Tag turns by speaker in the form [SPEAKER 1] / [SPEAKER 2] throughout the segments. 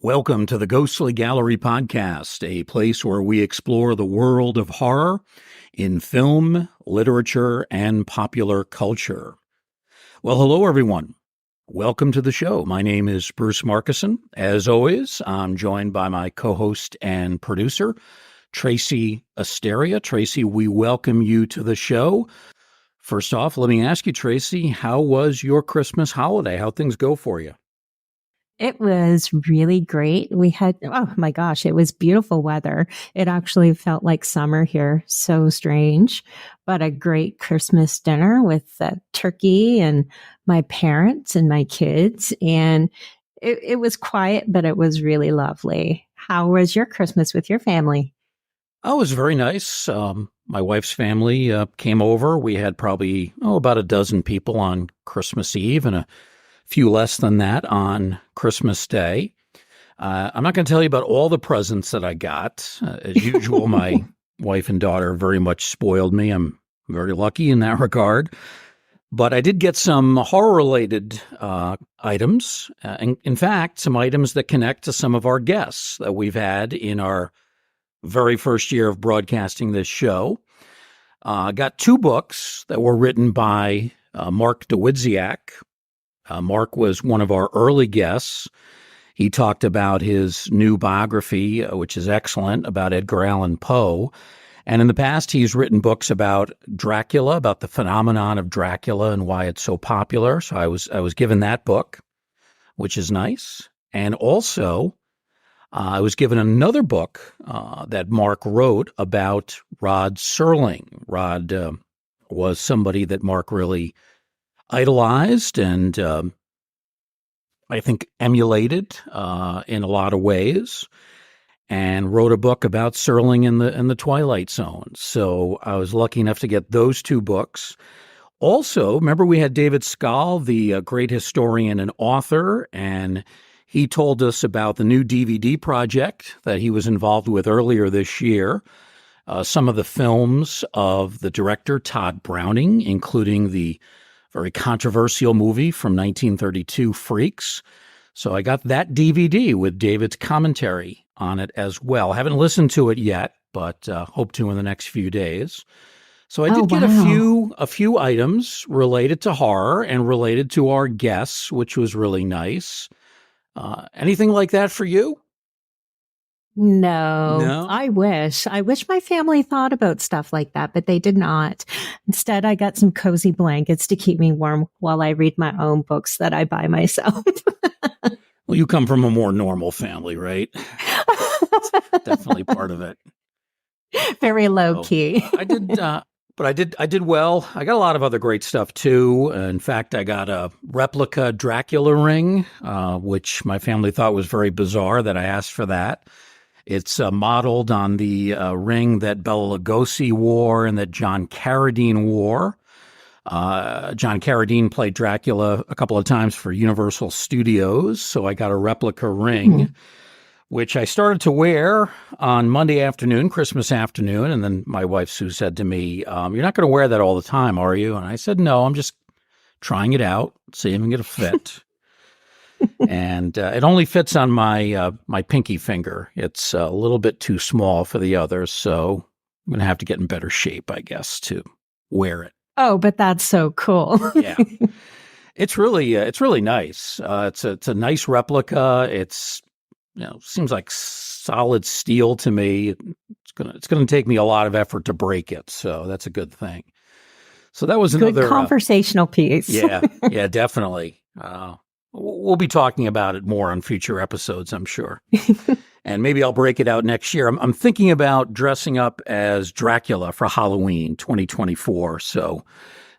[SPEAKER 1] Welcome to the Ghostly Gallery Podcast, a place where we explore the world of horror in film, literature, and popular culture. Well, hello, everyone. Welcome to the show. My name is Bruce Markison. As always, I'm joined by my co-host and producer, Tracy Asteria. Tracy, we welcome you to the show. First off, let me ask you, Tracy, how was your Christmas holiday? How'd things go for you?
[SPEAKER 2] It was really great. We had, oh my gosh, it was beautiful weather. It actually felt like summer here. So strange, but a great Christmas dinner with turkey and my parents and my kids. And it was quiet, but it was really lovely. How was your Christmas with your family?
[SPEAKER 1] Oh, it was very nice. My wife's family came over. We had probably, about a dozen people on Christmas Eve and a few less than that on Christmas Day. I'm not going to tell you about all the presents that I got. As usual, my wife and daughter very much spoiled me. I'm very lucky in that regard. But I did get some horror-related items. In fact, some items that connect to some of our guests that we've had in our very first year of broadcasting this show. I got two books that were written by Mark Dawidziak. Mark was one of our early guests. He talked about his new biography, which is excellent, about Edgar Allan Poe. And in the past, he's written books about Dracula, about the phenomenon of Dracula and why it's so popular. So I was given that book, which is nice. And also, I was given another book that Mark wrote about Rod Serling. Rod was somebody that Mark really idolized and I think emulated in a lot of ways, and wrote a book about Serling in the Twilight Zone. So I was lucky enough to get those two books. Also, remember we had David Skal, the great historian and author, and he told us about the new DVD project that he was involved with earlier this year. Some of the films of the director Todd Browning, including the very controversial movie from 1932, Freaks. So I got that DVD with David's commentary on it as well. I haven't listened to it yet, but hope to in the next few days. So I did get a few items related to horror and related to our guests, which was really nice. Anything like that for you?
[SPEAKER 2] No, I wish my family thought about stuff like that, but they did not. Instead, I got some cozy blankets to keep me warm while I read my own books that I buy myself.
[SPEAKER 1] Well, you come from a more normal family, right? Definitely part of it.
[SPEAKER 2] Very low key.
[SPEAKER 1] I did well. I got a lot of other great stuff too. In fact, I got a replica Dracula ring, which my family thought was very bizarre that I asked for that. It's modeled on the ring that Bela Lugosi wore and that John Carradine wore. John Carradine played Dracula a couple of times for Universal Studios, so I got a replica ring, which I started to wear on Monday afternoon, Christmas afternoon, and then my wife Sue said to me, "You're not going to wear that all the time, are you?" And I said, "No, I'm just trying it out, see if I'm going to fit." And it only fits on my my pinky finger. It's a little bit too small for the others, so I'm going to have to get in better shape, I guess, to wear it.
[SPEAKER 2] Oh, but that's so cool.
[SPEAKER 1] Yeah, it's really nice. It's a nice replica. It's seems like solid steel to me. It's gonna take me a lot of effort to break it, so that's a good thing. So that was another
[SPEAKER 2] good conversational piece.
[SPEAKER 1] Yeah, definitely. We'll be talking about it more on future episodes, I'm sure. And maybe I'll break it out next year. I'm thinking about dressing up as Dracula for Halloween 2024. So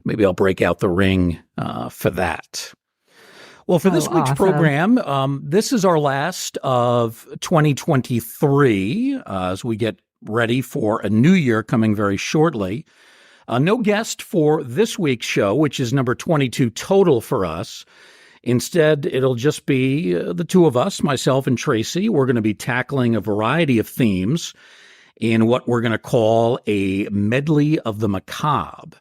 [SPEAKER 1] maybe I'll break out the ring for that. Well, for this week's program, this is our last of 2023 as we get ready for a new year coming very shortly. No guest for this week's show, which is number 22 total for us. Instead, it'll just be the two of us, myself and Tracy. We're going to be tackling a variety of themes in what we're going to call a medley of the macabre.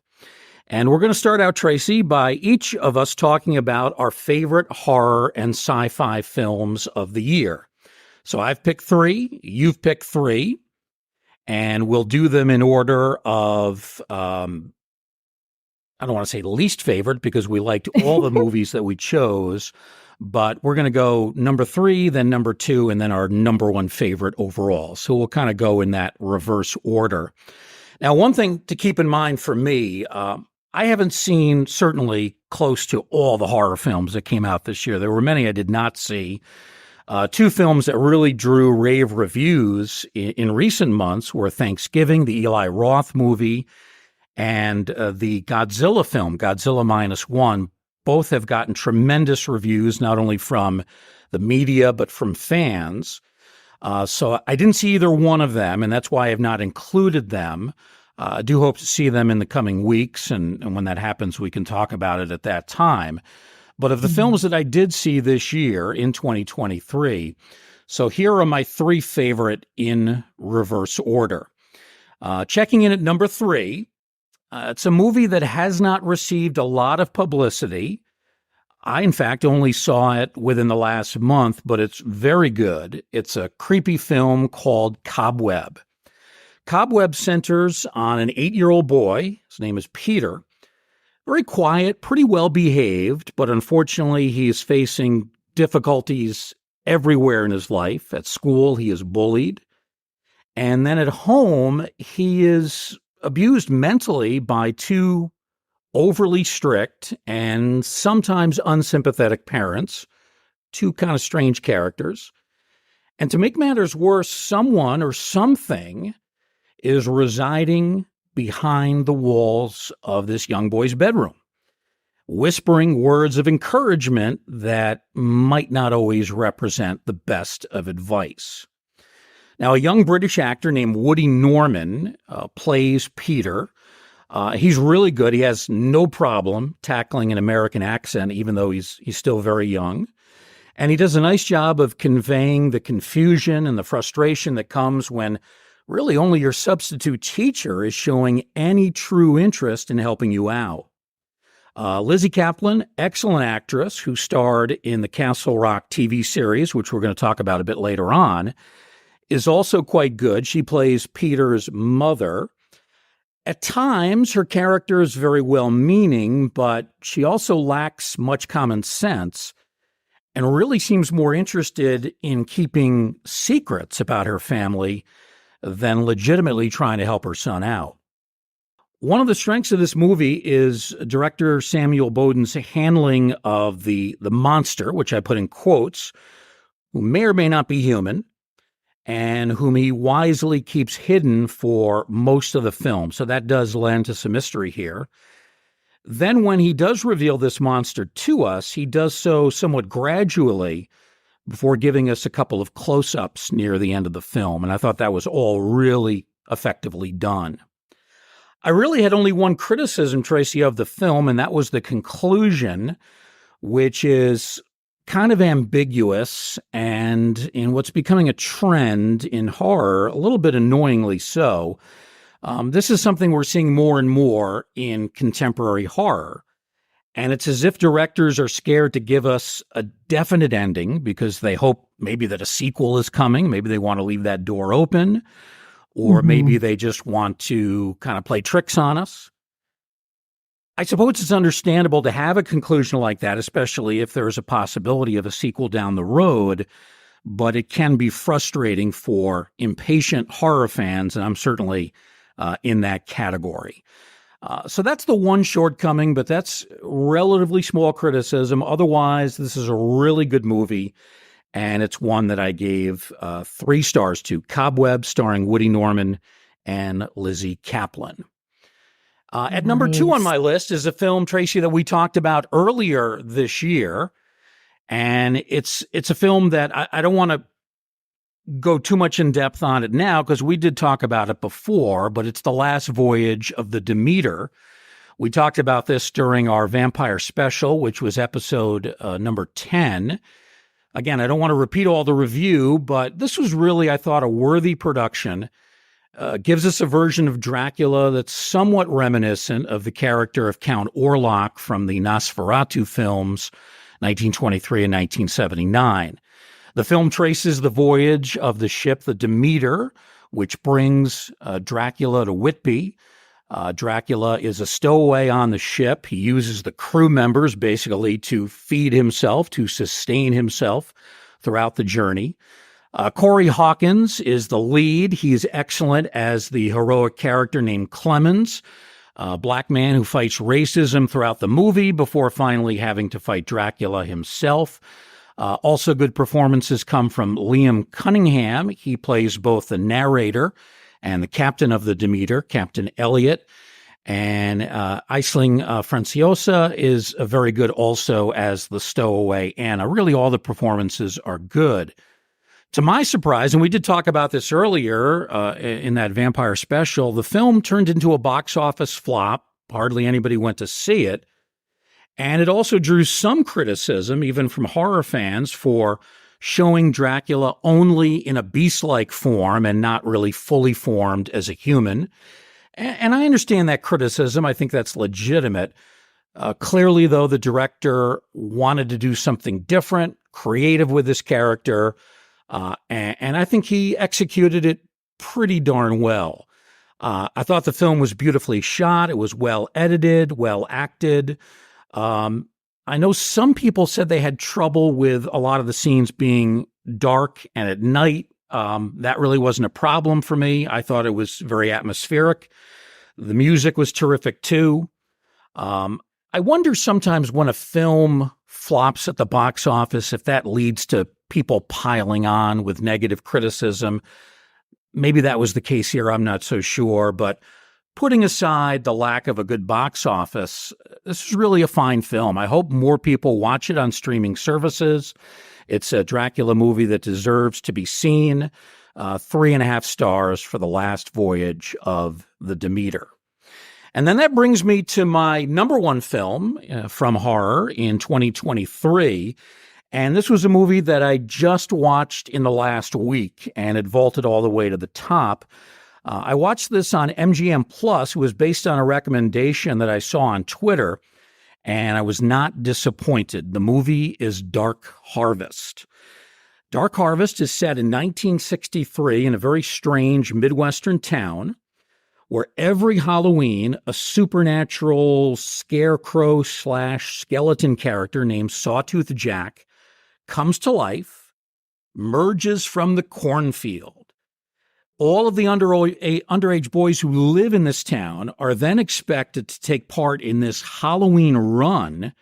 [SPEAKER 1] And we're going to start out, Tracy, by each of us talking about our favorite horror and sci-fi films of the year. So I've picked three, you've picked three, and we'll do them in order of, I don't want to say least favorite because we liked all the movies that we chose, but we're going to go number three, then number two, and then our number one favorite overall. So we'll kind of go in that reverse order. Now, one thing to keep in mind for me, I haven't seen certainly close to all the horror films that came out this year. There were many I did not see. Two films that really drew rave reviews in recent months were Thanksgiving, the Eli Roth movie, and the Godzilla film, Godzilla Minus One. Both have gotten tremendous reviews, not only from the media, but from fans. So I didn't see either one of them, and that's why I have not included them. I do hope to see them in the coming weeks, and when that happens, we can talk about it at that time. But of the films that I did see this year in 2023, so here are my three favorite in reverse order. Checking in at number three, it's a movie that has not received a lot of publicity. I, in fact, only saw it within the last month, but it's very good. It's a creepy film called Cobweb. Cobweb centers on an 8-year-old boy. His name is Peter. Very quiet, pretty well behaved, but unfortunately he is facing difficulties everywhere in his life. At school, he is bullied. And then at home, he is abused mentally by two overly strict and sometimes unsympathetic parents, two kind of strange characters. And to make matters worse, someone or something is residing behind the walls of this young boy's bedroom, whispering words of encouragement that might not always represent the best of advice. Now, a young British actor named Woody Norman plays Peter. He's really good. He has no problem tackling an American accent, even though he's still very young. And he does a nice job of conveying the confusion and the frustration that comes when really only your substitute teacher is showing any true interest in helping you out. Lizzie Kaplan, excellent actress who starred in the Castle Rock TV series, which we're going to talk about a bit later on, is also quite good. She plays Peter's mother. At times, her character is very well-meaning, but she also lacks much common sense and really seems more interested in keeping secrets about her family than legitimately trying to help her son out. One of the strengths of this movie is director Samuel Bowden's handling of the monster, which I put in quotes, who may or may not be human, and whom he wisely keeps hidden for most of the film. So that does lend to some mystery here. Then when he does reveal this monster to us, he does so somewhat gradually before giving us a couple of close-ups near the end of the film. And I thought that was all really effectively done. I really had only one criticism, Tracy, of the film, and that was the conclusion, which is kind of ambiguous and in what's becoming a trend in horror, a little bit annoyingly so. This is something we're seeing more and more in contemporary horror. And it's as if directors are scared to give us a definite ending because they hope maybe that a sequel is coming. Maybe they want to leave that door open, or maybe they just want to kind of play tricks on us. I suppose it's understandable to have a conclusion like that, especially if there's a possibility of a sequel down the road, but it can be frustrating for impatient horror fans, and I'm certainly in that category. So that's the one shortcoming, but that's relatively small criticism. Otherwise, this is a really good movie, and it's one that I gave 3 stars to. Cobweb, starring Woody Norman and Lizzie Kaplan. At number 2 on my list is a film, Tracy, that we talked about earlier this year, and it's a film that I don't want to go too much in depth on it now because we did talk about it before, but it's The Last Voyage of the Demeter. We talked about this during our vampire special, which was episode number 10. Again, I don't want to repeat all the review, but this was really, I thought, a worthy production. Gives us a version of Dracula that's somewhat reminiscent of the character of Count Orlok from the Nosferatu films, 1923 and 1979. The film traces the voyage of the ship, the Demeter, which brings Dracula to Whitby. Dracula is a stowaway on the ship. He uses the crew members basically to feed himself, to sustain himself throughout the journey. Corey Hawkins is the lead. He's excellent as the heroic character named Clemens, a black man who fights racism throughout the movie before finally having to fight Dracula himself. Also good performances come from Liam Cunningham. He plays both the narrator and the captain of the Demeter, Captain Elliot. And Aisling Franciosa is very good also as the stowaway Anna. Really, all the performances are good. To my surprise, and we did talk about this earlier in that vampire special, the film turned into a box office flop. Hardly anybody went to see it. And it also drew some criticism, even from horror fans, for showing Dracula only in a beast-like form and not really fully formed as a human. And I understand that criticism. I think that's legitimate. Clearly, though, the director wanted to do something different, creative with this character, and I think he executed it pretty darn well. I thought the film was beautifully shot. It was well edited, well acted. I know some people said they had trouble with a lot of the scenes being dark and at night. That really wasn't a problem for me. I thought it was very atmospheric. The music was terrific too. I wonder sometimes when a film flops at the box office, if that leads to people piling on with negative criticism. Maybe that was the case here. I'm not so sure, but putting aside the lack of a good box office, this is really a fine film. I hope more people watch it on streaming services. It's a Dracula movie that deserves to be seen. 3.5 stars for The Last Voyage of the Demeter. And then that brings me to my number one film from horror in 2023. And this was a movie that I just watched in the last week, and it vaulted all the way to the top. I watched this on MGM Plus. It was based on a recommendation that I saw on Twitter, and I was not disappointed. The movie is Dark Harvest. Dark Harvest is set in 1963 in a very strange Midwestern town where every Halloween, a supernatural scarecrow/skeleton character named Sawtooth Jack comes to life, emerges from the cornfield. All of the underage boys who live in this town are then expected to take part in this Halloween run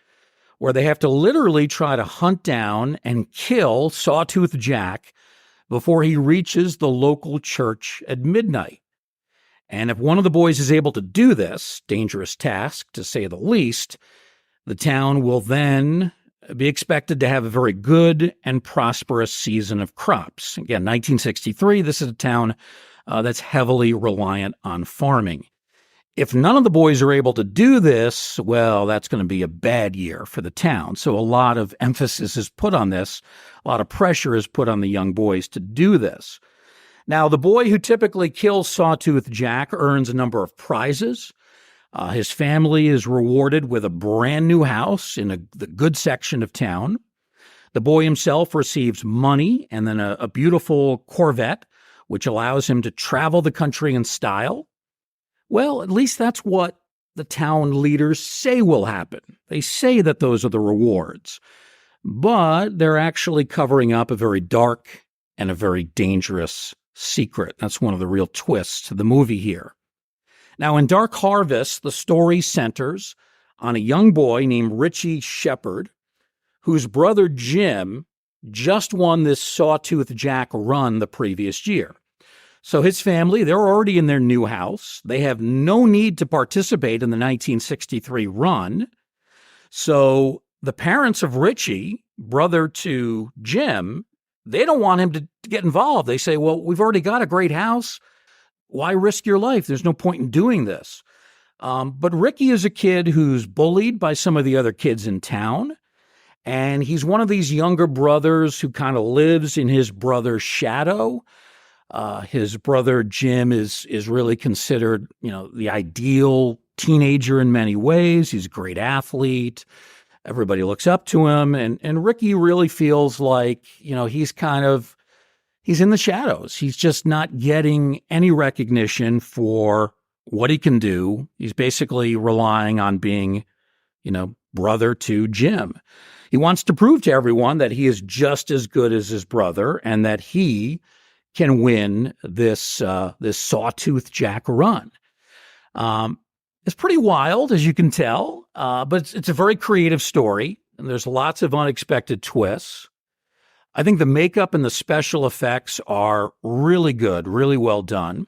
[SPEAKER 1] where they have to literally try to hunt down and kill Sawtooth Jack before he reaches the local church at midnight. And if one of the boys is able to do this, dangerous task to say the least, the town will then be expected to have a very good and prosperous season of crops. Again, 1963, this is a town that's heavily reliant on farming. If none of the boys are able to do this, well, that's going to be a bad year for the town. So a lot of emphasis is put on this. A lot of pressure is put on the young boys to do this. Now, the boy who typically kills Sawtooth Jack earns a number of prizes. His family is rewarded with a brand new house in the good section of town. The boy himself receives money and then a beautiful Corvette, which allows him to travel the country in style. Well, at least that's what the town leaders say will happen. They say that those are the rewards, but they're actually covering up a very dark and a very dangerous secret. That's one of the real twists to the movie here. Now, in Dark Harvest, the story centers on a young boy named Richie Shepard, whose brother Jim just won this Sawtooth Jack run the previous year. So his family, they're already in their new house. They have no need to participate in the 1963 run. So the parents of Richie, brother to Jim, they don't want him to get involved. They say, well, we've already got a great house. Why risk your life? There's no point in doing this. But Ricky is a kid who's bullied by some of the other kids in town. And he's one of these younger brothers who kind of lives in his brother's shadow. His brother Jim is really considered, the ideal teenager in many ways. He's a great athlete. Everybody looks up to him, and Ricky really feels like, he's in the shadows. He's just not getting any recognition for what he can do. He's basically relying on being, brother to Jim. He wants to prove to everyone that he is just as good as his brother and that he can win this Sawtooth Jack run. It's pretty wild, as you can tell, but it's a very creative story, and there's lots of unexpected twists. I think the makeup and the special effects are really good, really well done.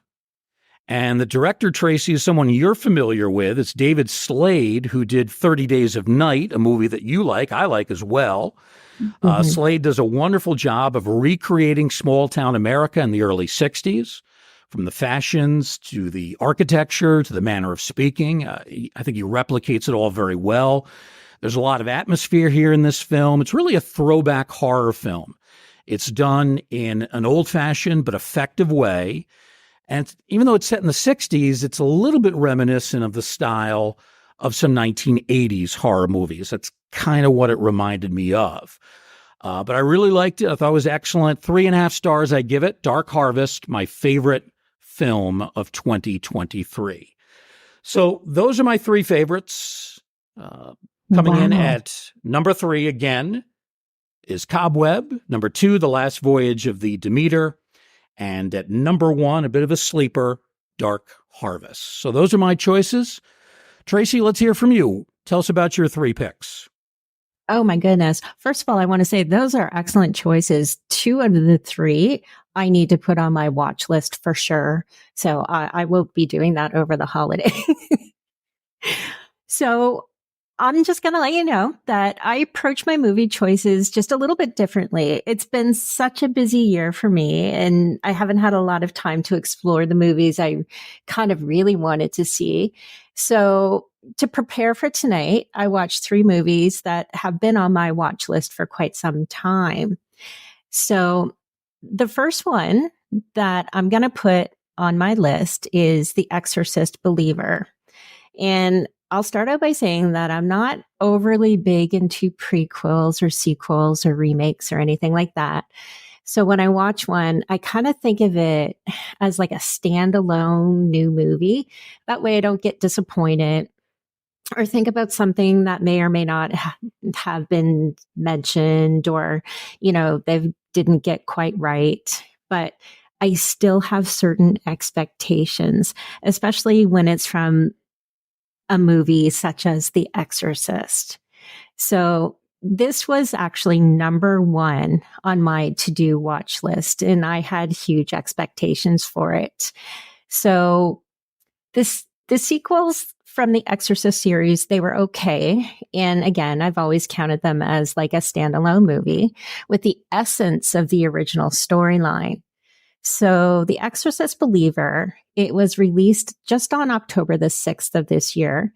[SPEAKER 1] And the director, Tracy, is someone you're familiar with. It's David Slade, who did 30 Days of Night, a movie that you like, I like as well. Mm-hmm. Slade does a wonderful job of recreating small-town America in the early 60s. From the fashions to the architecture to the manner of speaking. I think he replicates it all very well. There's a lot of atmosphere here in this film. It's really a throwback horror film. It's done in an old-fashioned but effective way. And even though it's set in the 60s, it's a little bit reminiscent of the style of some 1980s horror movies. That's kind of what it reminded me of. But I really liked it. I thought it was excellent. 3.5 stars I give it. Dark Harvest, my favorite film of 2023. So those are my 3 favorites. Coming in at number 3 again is Cobweb. Number 2, The Last Voyage of the Demeter. And at number 1, a bit of a sleeper, Dark Harvest. So those are my choices. Tracy, let's hear from you. Tell us about your 3 picks.
[SPEAKER 2] Oh my goodness. First of all, I want to say those are excellent choices. 2 out of the 3 I need to put on my watch list for sure. So I will be doing that over the holiday. So I'm just going to let you know that I approach my movie choices just a little bit differently. It's been such a busy year for me, and I haven't had a lot of time to explore the movies I kind of really wanted to see. So to prepare for tonight, I watched 3 movies that have been on my watch list for quite some time. So the first one that I'm going to put on my list is The Exorcist Believer. And I'll start out by saying that I'm not overly big into prequels or sequels or remakes or anything like that. So when I watch one, I kind of think of it as like a standalone new movie. That way I don't get disappointed or think about something that may or may not have been mentioned, or, they didn't get quite right. But I still have certain expectations, especially when it's from a movie such as The Exorcist. So this was actually number 1 on my to-do watch list, and I had huge expectations for it. So the sequels from the Exorcist series, they were okay. And again, I've always counted them as like a standalone movie with the essence of the original storyline. So The Exorcist Believer, it was released just on October the 6th of this year.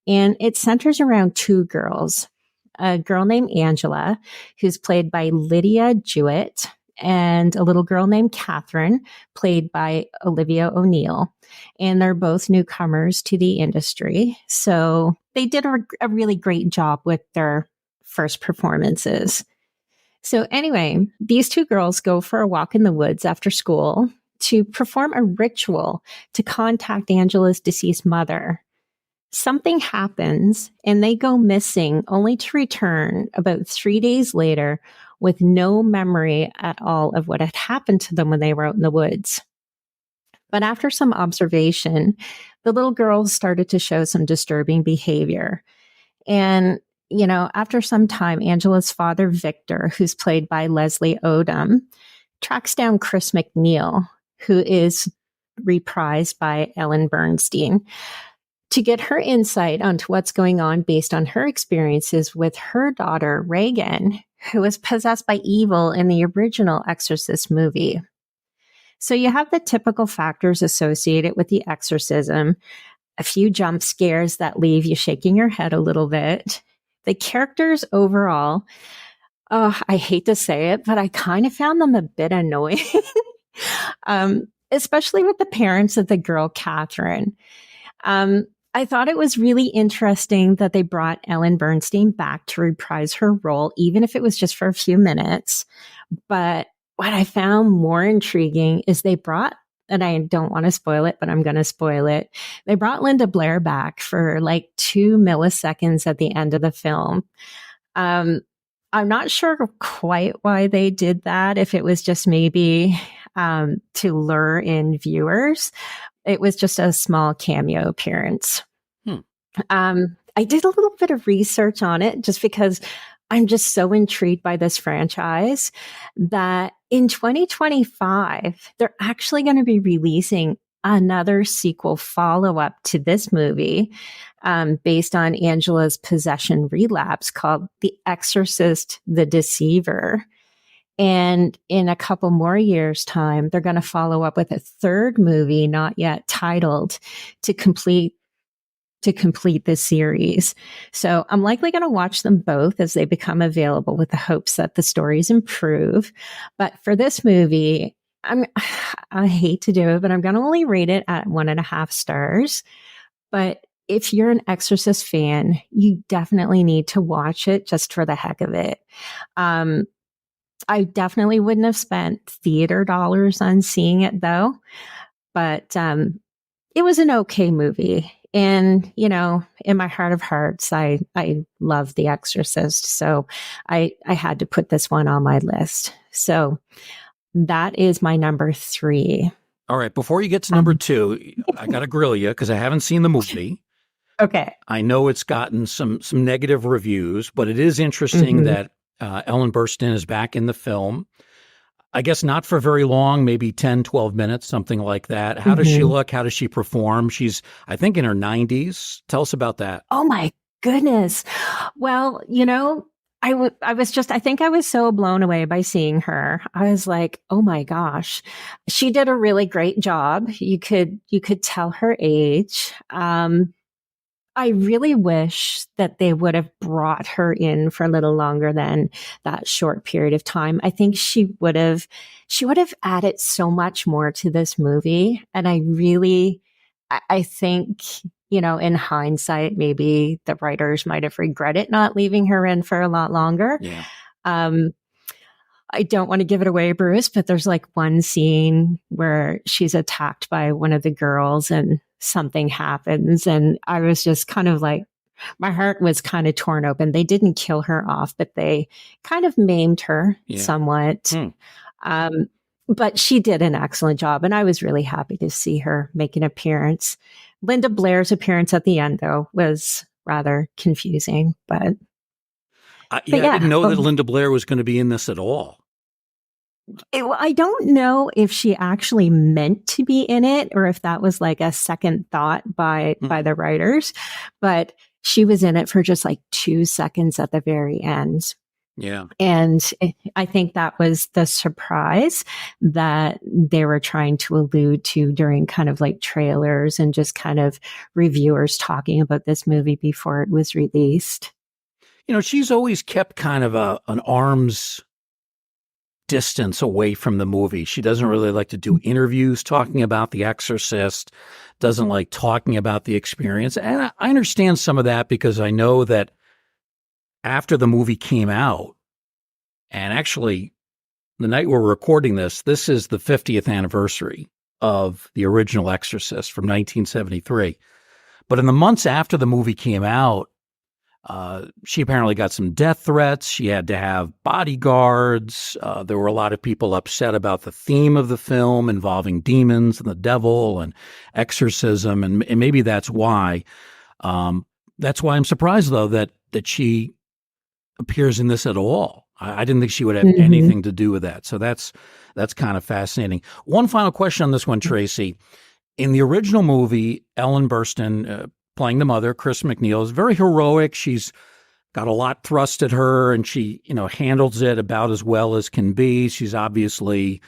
[SPEAKER 2] And it centers around 2 girls, a girl named Angela, who's played by Lydia Jewett, and a little girl named Catherine, played by Olivia O'Neill. And they're both newcomers to the industry. So they did a really great job with their first performances. So anyway, these 2 girls go for a walk in the woods after school to perform a ritual to contact Angela's deceased mother. Something happens and they go missing, only to return about 3 days later with no memory at all of what had happened to them when they were out in the woods. But after some observation, the little girls started to show some disturbing behavior. And, after some time, Angela's father, Victor, who's played by Leslie Odom, tracks down Chris McNeil, who is reprised by Ellen Bernstein, to get her insight onto what's going on based on her experiences with her daughter, Reagan, who was possessed by evil in the original Exorcist movie. So you have the typical factors associated with the exorcism, a few jump scares that leave you shaking your head a little bit. The characters overall, I hate to say it, but I kind of found them a bit annoying, especially with the parents of the girl, Catherine. I thought it was really interesting that they brought Ellen Bernstein back to reprise her role, even if it was just for a few minutes. But what I found more intriguing is they brought, and I don't want to spoil it, but I'm going to spoil it. They brought Linda Blair back for like 2 milliseconds at the end of the film. I'm not sure quite why they did that, if it was just maybe to lure in viewers. It was just a small cameo appearance.
[SPEAKER 1] Hmm.
[SPEAKER 2] I did a little bit of research on it just because I'm just so intrigued by this franchise that in 2025, they're actually going to be releasing another sequel follow-up to this movie based on Angela's possession relapse called The Exorcist, the Deceiver. And in a couple more years' time, they're going to follow up with a third movie, not yet titled, to complete the series. So I'm likely going to watch them both as they become available with the hopes that the stories improve. But for this movie, I hate to do it, but I'm going to only rate it at 1.5 stars. But if you're an Exorcist fan, you definitely need to watch it just for the heck of it. I definitely wouldn't have spent theater dollars on seeing it though, but it was an okay movie. And, you know, in my heart of hearts, I love The Exorcist. So I had to put this one on my list. So that is my number 3.
[SPEAKER 1] All right. Before you get to number 2, I got to grill you because I haven't seen the movie.
[SPEAKER 2] Okay.
[SPEAKER 1] I know it's gotten some negative reviews, but it is interesting that Ellen Burstyn is back in the film. I guess not for very long, maybe 10, 12 minutes, something like that. How does she look? How does she perform? She's, I think, in her 90s. Tell us about that.
[SPEAKER 2] Oh, my goodness. Well, you know, I think I was so blown away by seeing her. I was like, oh my gosh, she did a really great job. You could tell her age. I really wish that they would have brought her in for a little longer than that short period of time. I think she would have added so much more to this movie. And I think, you know, in hindsight, maybe the writers might have regretted not leaving her in for a lot longer.
[SPEAKER 1] Yeah.
[SPEAKER 2] I don't want to give it away, Bruce, but there's like one scene where she's attacked by one of the girls and something happens. And I was just kind of like, my heart was kind of torn open. They didn't kill her off, but they kind of maimed her somewhat. But she did an excellent job. And I was really happy to see her make an appearance. Linda Blair's appearance at the end, though, was rather confusing, but
[SPEAKER 1] I didn't know that Linda Blair was going to be in this at all.
[SPEAKER 2] I don't know if she actually meant to be in it or if that was like a second thought by the writers, but she was in it for just like 2 seconds at the very end.
[SPEAKER 1] Yeah.
[SPEAKER 2] And I think that was the surprise that they were trying to allude to during kind of like trailers and just kind of reviewers talking about this movie before it was released.
[SPEAKER 1] You know, she's always kept kind of an arm's distance away from the movie. She doesn't really like to do interviews talking about The Exorcist, doesn't like talking about the experience. And I understand some of that because I know that after the movie came out, and actually the night we're recording this is the 50th anniversary of the original Exorcist from 1973. But in the months after the movie came out, she apparently got some death threats. She had to have bodyguards. There were a lot of people upset about the theme of the film involving demons and the devil and exorcism. And maybe that's why. That's why I'm surprised, though, that she appears in this at all. I didn't think she would have anything to do with that. So that's kind of fascinating. One final question on this one, Tracy. In the original movie, Ellen Burstyn, playing the mother, Chris McNeil, is very heroic. She's got a lot thrust at her and she, handles it about as well as can be. She's obviously,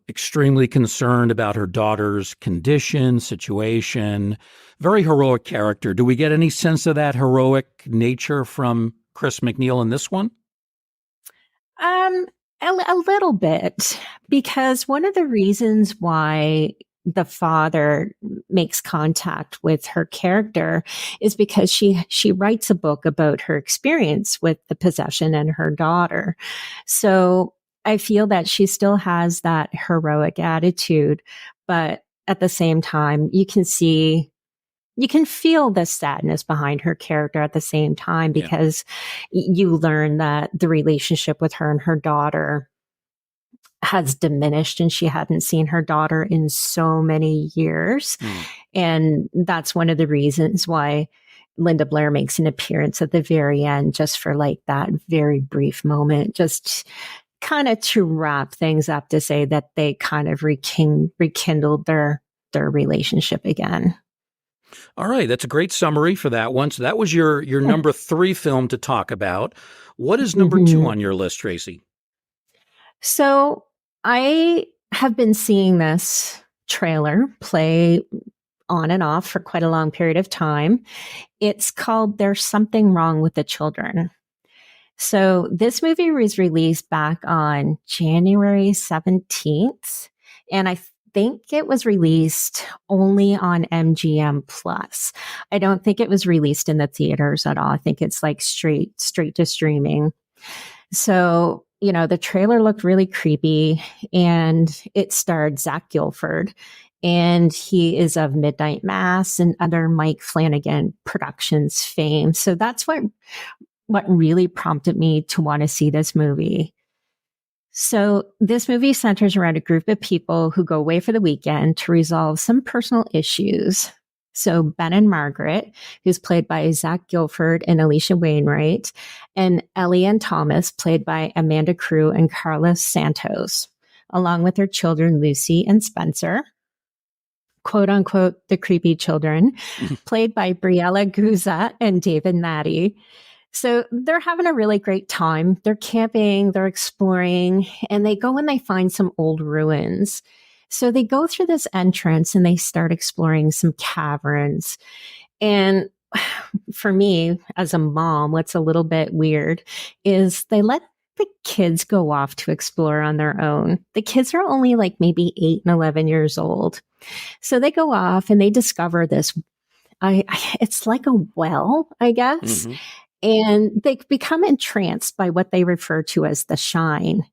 [SPEAKER 1] extremely concerned about her daughter's condition, situation. Very heroic character. Do we get any sense of that heroic nature from Chris McNeil in this one?
[SPEAKER 2] A little bit, because one of the reasons why the father makes contact with her character is because she writes a book about her experience with the possession and her daughter. So I feel that she still has that heroic attitude, but at the same time, you can feel the sadness behind her character at the same time
[SPEAKER 1] Yeah.
[SPEAKER 2] because you learn that the relationship with her and her daughter has diminished and she hadn't seen her daughter in so many years. And that's one of the reasons why Linda Blair makes an appearance at the very end, just for like that very brief moment, just kind of to wrap things up to say that they kind of rekindled their relationship again.
[SPEAKER 1] All right, that's a great summary for that one. So that was your number 3 film to talk about. What is number 2 on your list, Tracy?
[SPEAKER 2] So I have been seeing this trailer play on and off for quite a long period of time. It's called There's Something Wrong with the Children. So this movie was released back on January 17th, and I think it was released only on MGM Plus. I don't think it was released in the theaters at all. I think it's like straight to streaming. So, you know, the trailer looked really creepy, and it starred Zach Gilford, and he is of Midnight Mass and other Mike Flanagan Productions fame. So that's what really prompted me to want to see this movie. So this movie centers around a group of people who go away for the weekend to resolve some personal issues. So Ben and Margaret, who's played by Zach Gilford and Alicia Wainwright, and Ellie and Thomas, played by Amanda Crew and Carlos Santos, along with their children Lucy and Spencer, quote unquote, the creepy children, played by Briella Guza and David Matty. So they're having a really great time. They're camping, they're exploring, and they go and they find some old ruins. So they go through this entrance and they start exploring some caverns. And for me, as a mom, what's a little bit weird is they let the kids go off to explore on their own. The kids are only like maybe 8 and 11 years old. So they go off and they discover this. It's like a well, I guess. Mm-hmm. And they become entranced by what they refer to as the shine.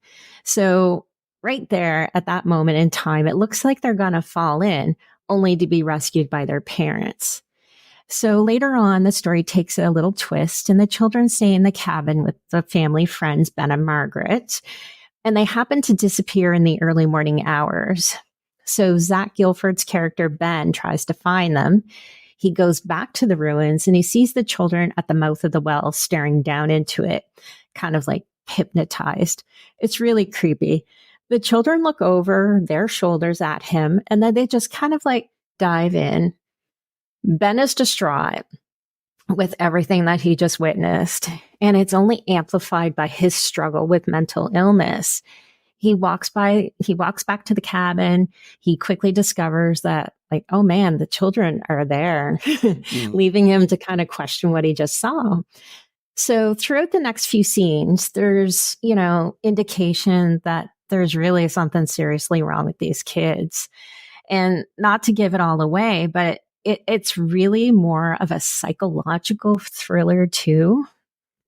[SPEAKER 2] So right there at that moment in time, it looks like they're going to fall in, only to be rescued by their parents. So later on, the story takes a little twist, and the children stay in the cabin with the family friends, Ben and Margaret, and they happen to disappear in the early morning hours. So Zach Gilford's character, Ben, tries to find them. He goes back to the ruins and he sees the children at the mouth of the well staring down into it, kind of like hypnotized. It's really creepy. The children look over their shoulders at him and then they just kind of like dive in. Ben is distraught with everything that he just witnessed, and it's only amplified by his struggle with mental illness. He walks back to the cabin. He quickly discovers that, like, oh man, the children are there, leaving him to kind of question what he just saw. So throughout the next few scenes, there's, you know, indication that there's really something seriously wrong with these kids. And not to give it all away, but it's really more of a psychological thriller too.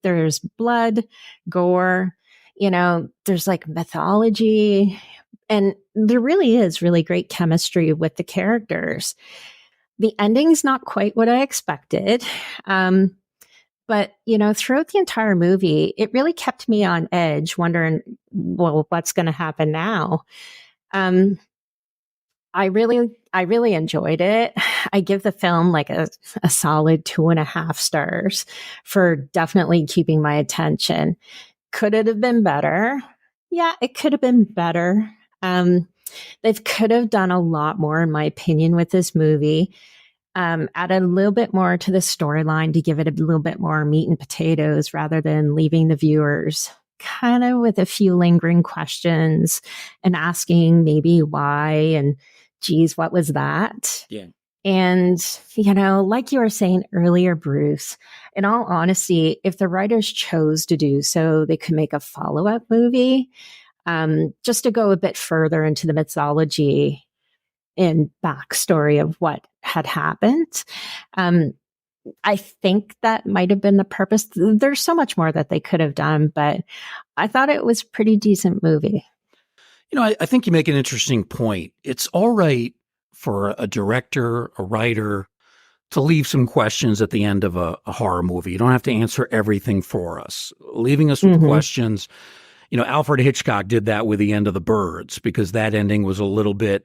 [SPEAKER 2] There's blood, gore, you know, there's like mythology, and there really is really great chemistry with the characters. The ending's not quite what I expected. But, you know, throughout the entire movie, it really kept me on edge, wondering, well, what's going to happen now? I really enjoyed it. I give the film like a solid 2.5 stars for definitely keeping my attention. Could it have been better? Yeah, it could have been better. They could have done a lot more, in my opinion, with this movie. Add a little bit more to the storyline to give it a little bit more meat and potatoes rather than leaving the viewers kind of with a few lingering questions and asking maybe why and geez, what was that?
[SPEAKER 1] Yeah.
[SPEAKER 2] And, you know, like you were saying earlier, Bruce, in all honesty, if the writers chose to do so, they could make a follow-up movie just to go a bit further into the mythology. in backstory of what had happened. Um, I think that might have been the purpose. There's so much more that they could have done, but I thought it was a pretty decent movie.
[SPEAKER 1] I think you make an interesting point. It's all right for a director, a writer to leave some questions at the end of a horror movie. You don't have to answer everything for us. Leaving us with
[SPEAKER 2] Mm-hmm.
[SPEAKER 1] questions. Alfred Hitchcock did that with the end of The Birds because that ending was a little bit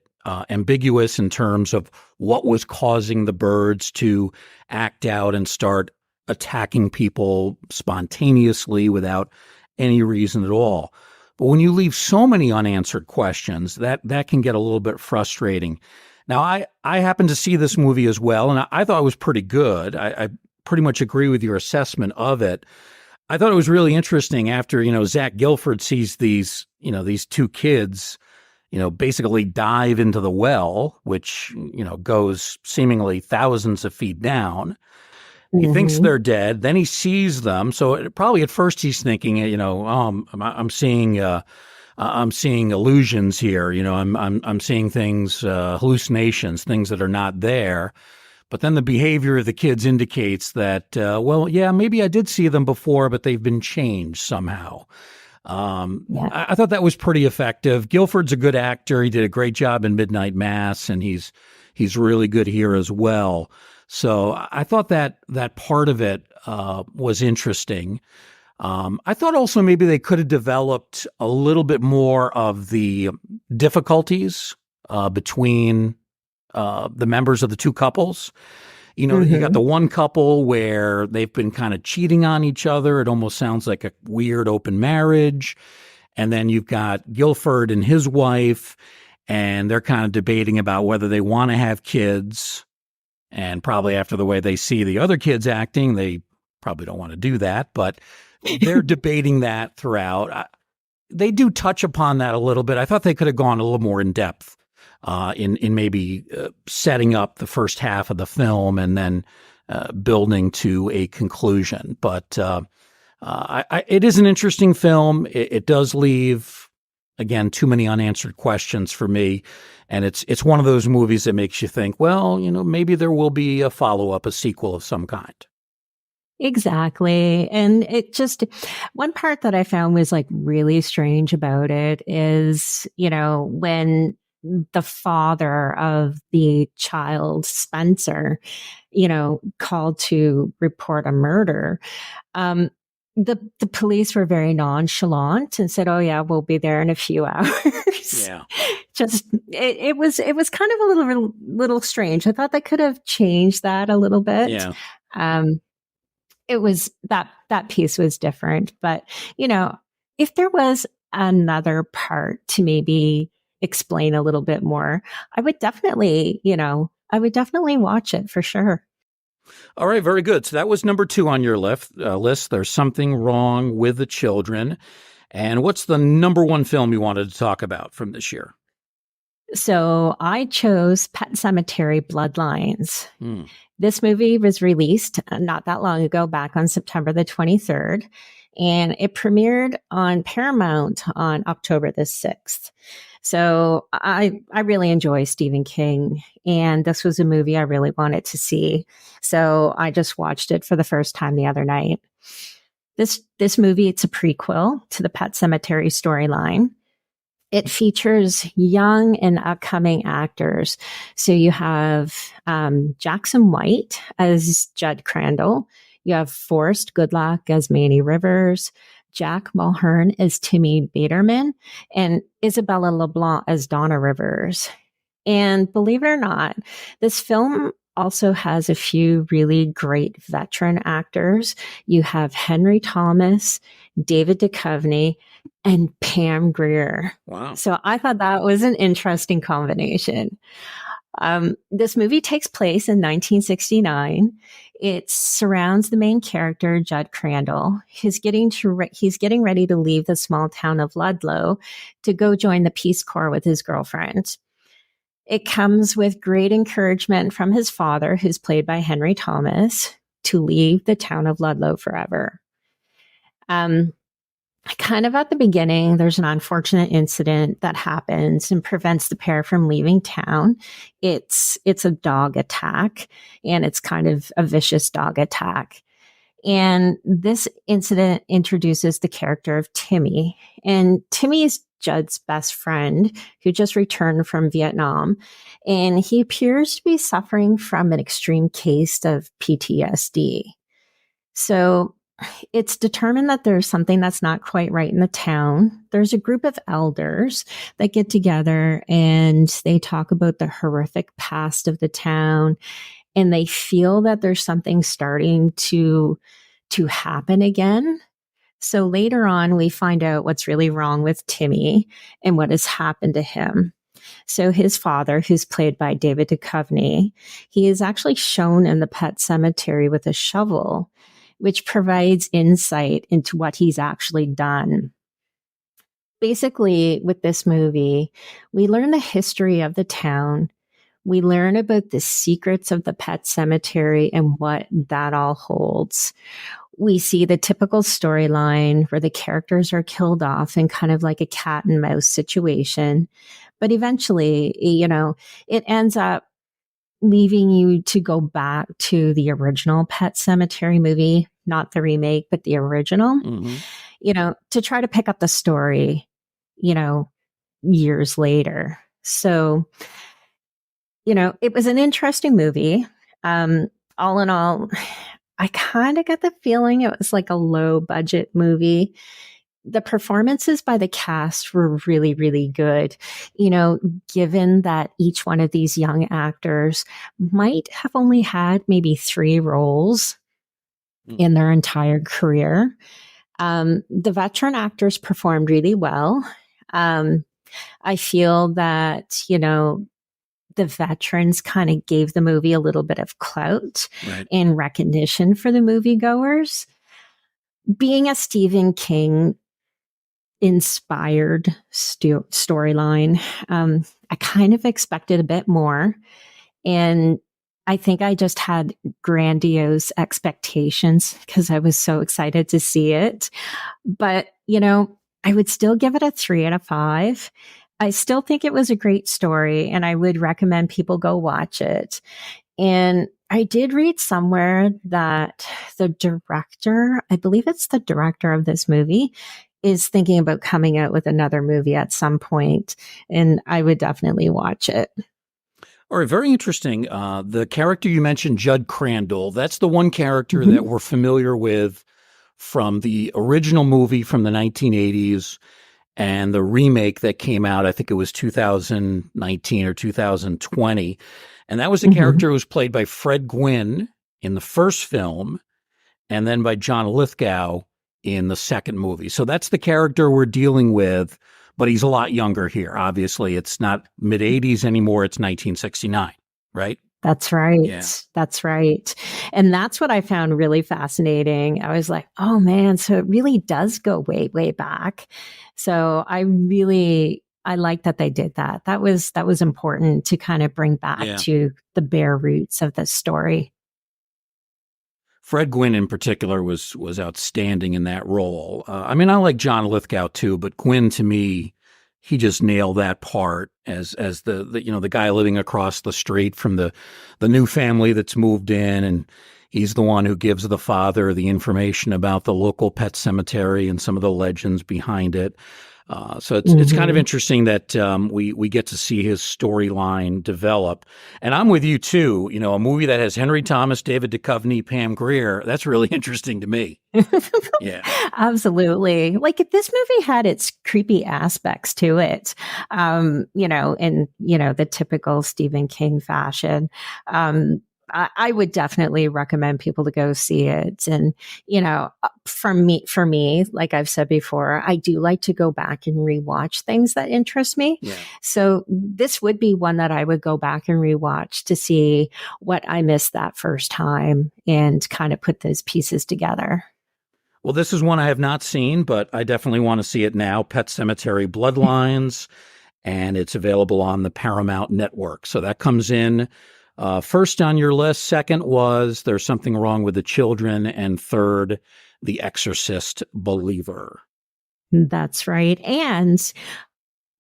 [SPEAKER 1] ambiguous in terms of what was causing the birds to act out and start attacking people spontaneously without any reason at all. But when you leave so many unanswered questions, that can get a little bit frustrating. Now, I happened to see this movie as well, and I thought it was pretty good. I pretty much agree with your assessment of it. I thought it was really interesting after, Zach Gilford sees these two kids, basically dive into the well, which, goes seemingly thousands of feet down. He thinks
[SPEAKER 2] Mm-hmm.
[SPEAKER 1] they're dead. Then he sees them. So probably at first he's thinking, I'm seeing illusions here. I'm seeing things, hallucinations, things that are not there. But then the behavior of the kids indicates that, yeah, maybe I did see them before, but they've been changed somehow.
[SPEAKER 2] Yeah.
[SPEAKER 1] I thought that was pretty effective. Guilford's a good actor. He did a great job in Midnight Mass, and he's really good here as well. So I thought that part of it was interesting. I thought also maybe they could have developed a little bit more of the difficulties between the members of the two couples. You got
[SPEAKER 2] Mm-hmm.
[SPEAKER 1] the one couple where they've been kind of cheating on each other. It almost sounds like a weird open marriage. And then you've got Guilford and his wife, and they're kind of debating about whether they want to have kids. And probably after the way they see the other kids acting, they probably don't want to do that. But they're debating that throughout. They do touch upon that a little bit. I thought they could have gone a little more in depth in maybe setting up the first half of the film and then building to a conclusion. But it is an interesting film. It does leave, again, too many unanswered questions for me. And it's one of those movies that makes you think, well, maybe there will be a follow-up, a sequel of some kind.
[SPEAKER 2] Exactly. And it just, one part that I found was like really strange about it is, when the father of the child, Spencer, called to report a murder, um, the police were very nonchalant and said, "Oh yeah, we'll be there in a few hours."
[SPEAKER 1] Yeah.
[SPEAKER 2] Just it was kind of a little strange. I thought they could have changed that a little bit.
[SPEAKER 1] Yeah.
[SPEAKER 2] Um, it was that piece was different, but if there was another part to maybe explain a little bit more, I would definitely watch it for sure.
[SPEAKER 1] All right, very good. So that was number 2 on your list. There's Something Wrong with the Children. And what's the number 1 film you wanted to talk about from this year?
[SPEAKER 2] So I chose Pet Sematary Bloodlines.
[SPEAKER 1] Hmm.
[SPEAKER 2] This movie was released not that long ago, back on September the 23rd, and it premiered on Paramount on October the 6th. So I really enjoy Stephen King, and this was a movie I really wanted to see. So I just watched it for the first time the other night. This movie, it's a prequel to the Pet Sematary storyline. It features young and upcoming actors. So you have Jackson White as Judd Crandall. You have Forrest Goodluck as Manny Rivers. Jack Mulhern as Timmy Baterman. And Isabella LeBlanc as Donna Rivers. And believe it or not, this film also has a few really great veteran actors. You have Henry Thomas, David Duchovny, and Pam Grier.
[SPEAKER 1] Wow.
[SPEAKER 2] So I thought that was an interesting combination. This movie takes place in 1969. It surrounds the main character, Judd Crandall. He's getting ready to leave the small town of Ludlow to go join the Peace Corps with his girlfriend. It comes with great encouragement from his father, who's played by Henry Thomas, to leave the town of Ludlow forever. kind of at the beginning, there's an unfortunate incident that happens and prevents the pair from leaving town. It's a dog attack, and it's kind of a vicious dog attack. And this incident introduces the character of Timmy. And Timmy is Judd's best friend who just returned from Vietnam. And he appears to be suffering from an extreme case of PTSD. So it's determined that there's something that's not quite right in the town. There's a group of elders that get together and they talk about the horrific past of the town, and they feel that there's something starting to happen again. So later on, we find out what's really wrong with Timmy and what has happened to him. So his father, who's played by David Duchovny, he is actually shown in the pet cemetery with a shovel, which provides insight into what he's actually done. Basically, with this movie, we learn the history of the town. We learn about the secrets of the pet cemetery and what that all holds. We see the typical storyline where the characters are killed off in kind of like a cat and mouse situation. But eventually, it ends up leaving you to go back to the original Pet Cemetery movie, not the remake, but the original, to try to pick up the story, years later. So, it was an interesting movie. All in all, I kind of got the feeling it was like a low budget movie. The performances by the cast were really, really good. Given that each one of these young actors might have only had maybe 3 roles in their entire career. The veteran actors performed really well. I feel that, the veterans kind of gave the movie a little bit of clout and recognition for the moviegoers. Being a Stephen King inspired storyline, I kind of expected a bit more. And I think I just had grandiose expectations because I was so excited to see it. But, I would still give it a 3 out of 5. I still think it was a great story, and I would recommend people go watch it. And I did read somewhere that the director, I believe it's the director of this movie, is thinking about coming out with another movie at some point, and I would definitely watch it.
[SPEAKER 1] All right, very interesting. The character you mentioned, Judd Crandall, that's the one character that we're familiar with from the original movie from the 1980s and the remake that came out, I think it was 2019 or 2020. And that was the character who was played by Fred Gwynne in the first film and then by John Lithgow in the second movie. So that's the character we're dealing with, but he's a lot younger here. Obviously, it's not mid-'80s anymore. It's 1969, right?
[SPEAKER 2] That's right.
[SPEAKER 1] Yeah.
[SPEAKER 2] That's right. And that's what I found really fascinating. I was like, oh man, so it really does go way, way back. So I like that they did that. That was important to kind of bring back to the bare roots of the story.
[SPEAKER 1] Fred Gwynne in particular was outstanding in that role. I like John Lithgow too, but Gwynne to me, he just nailed that part as the guy living across the street from the new family that's moved in, and he's the one who gives the father the information about the local pet cemetery and some of the legends behind it. So it's kind of interesting that we get to see his storyline develop. And I'm with you too. A movie that has Henry Thomas, David Duchovny, Pam Grier, that's really interesting to me. Yeah,
[SPEAKER 2] absolutely. Like this movie had its creepy aspects to it, in the typical Stephen King fashion. I would definitely recommend people to go see it. And, for me, like I've said before, I do like to go back and rewatch things that interest me. Yeah. So this would be one that I would go back and rewatch to see what I missed that first time and kind of put those pieces together.
[SPEAKER 1] Well, this is one I have not seen, but I definitely want to see it now. Pet Sematary Bloodlines, and it's available on the Paramount Network. So that comes in first on your list. Second was There's Something Wrong with the Children. And third, The Exorcist Believer.
[SPEAKER 2] That's right. And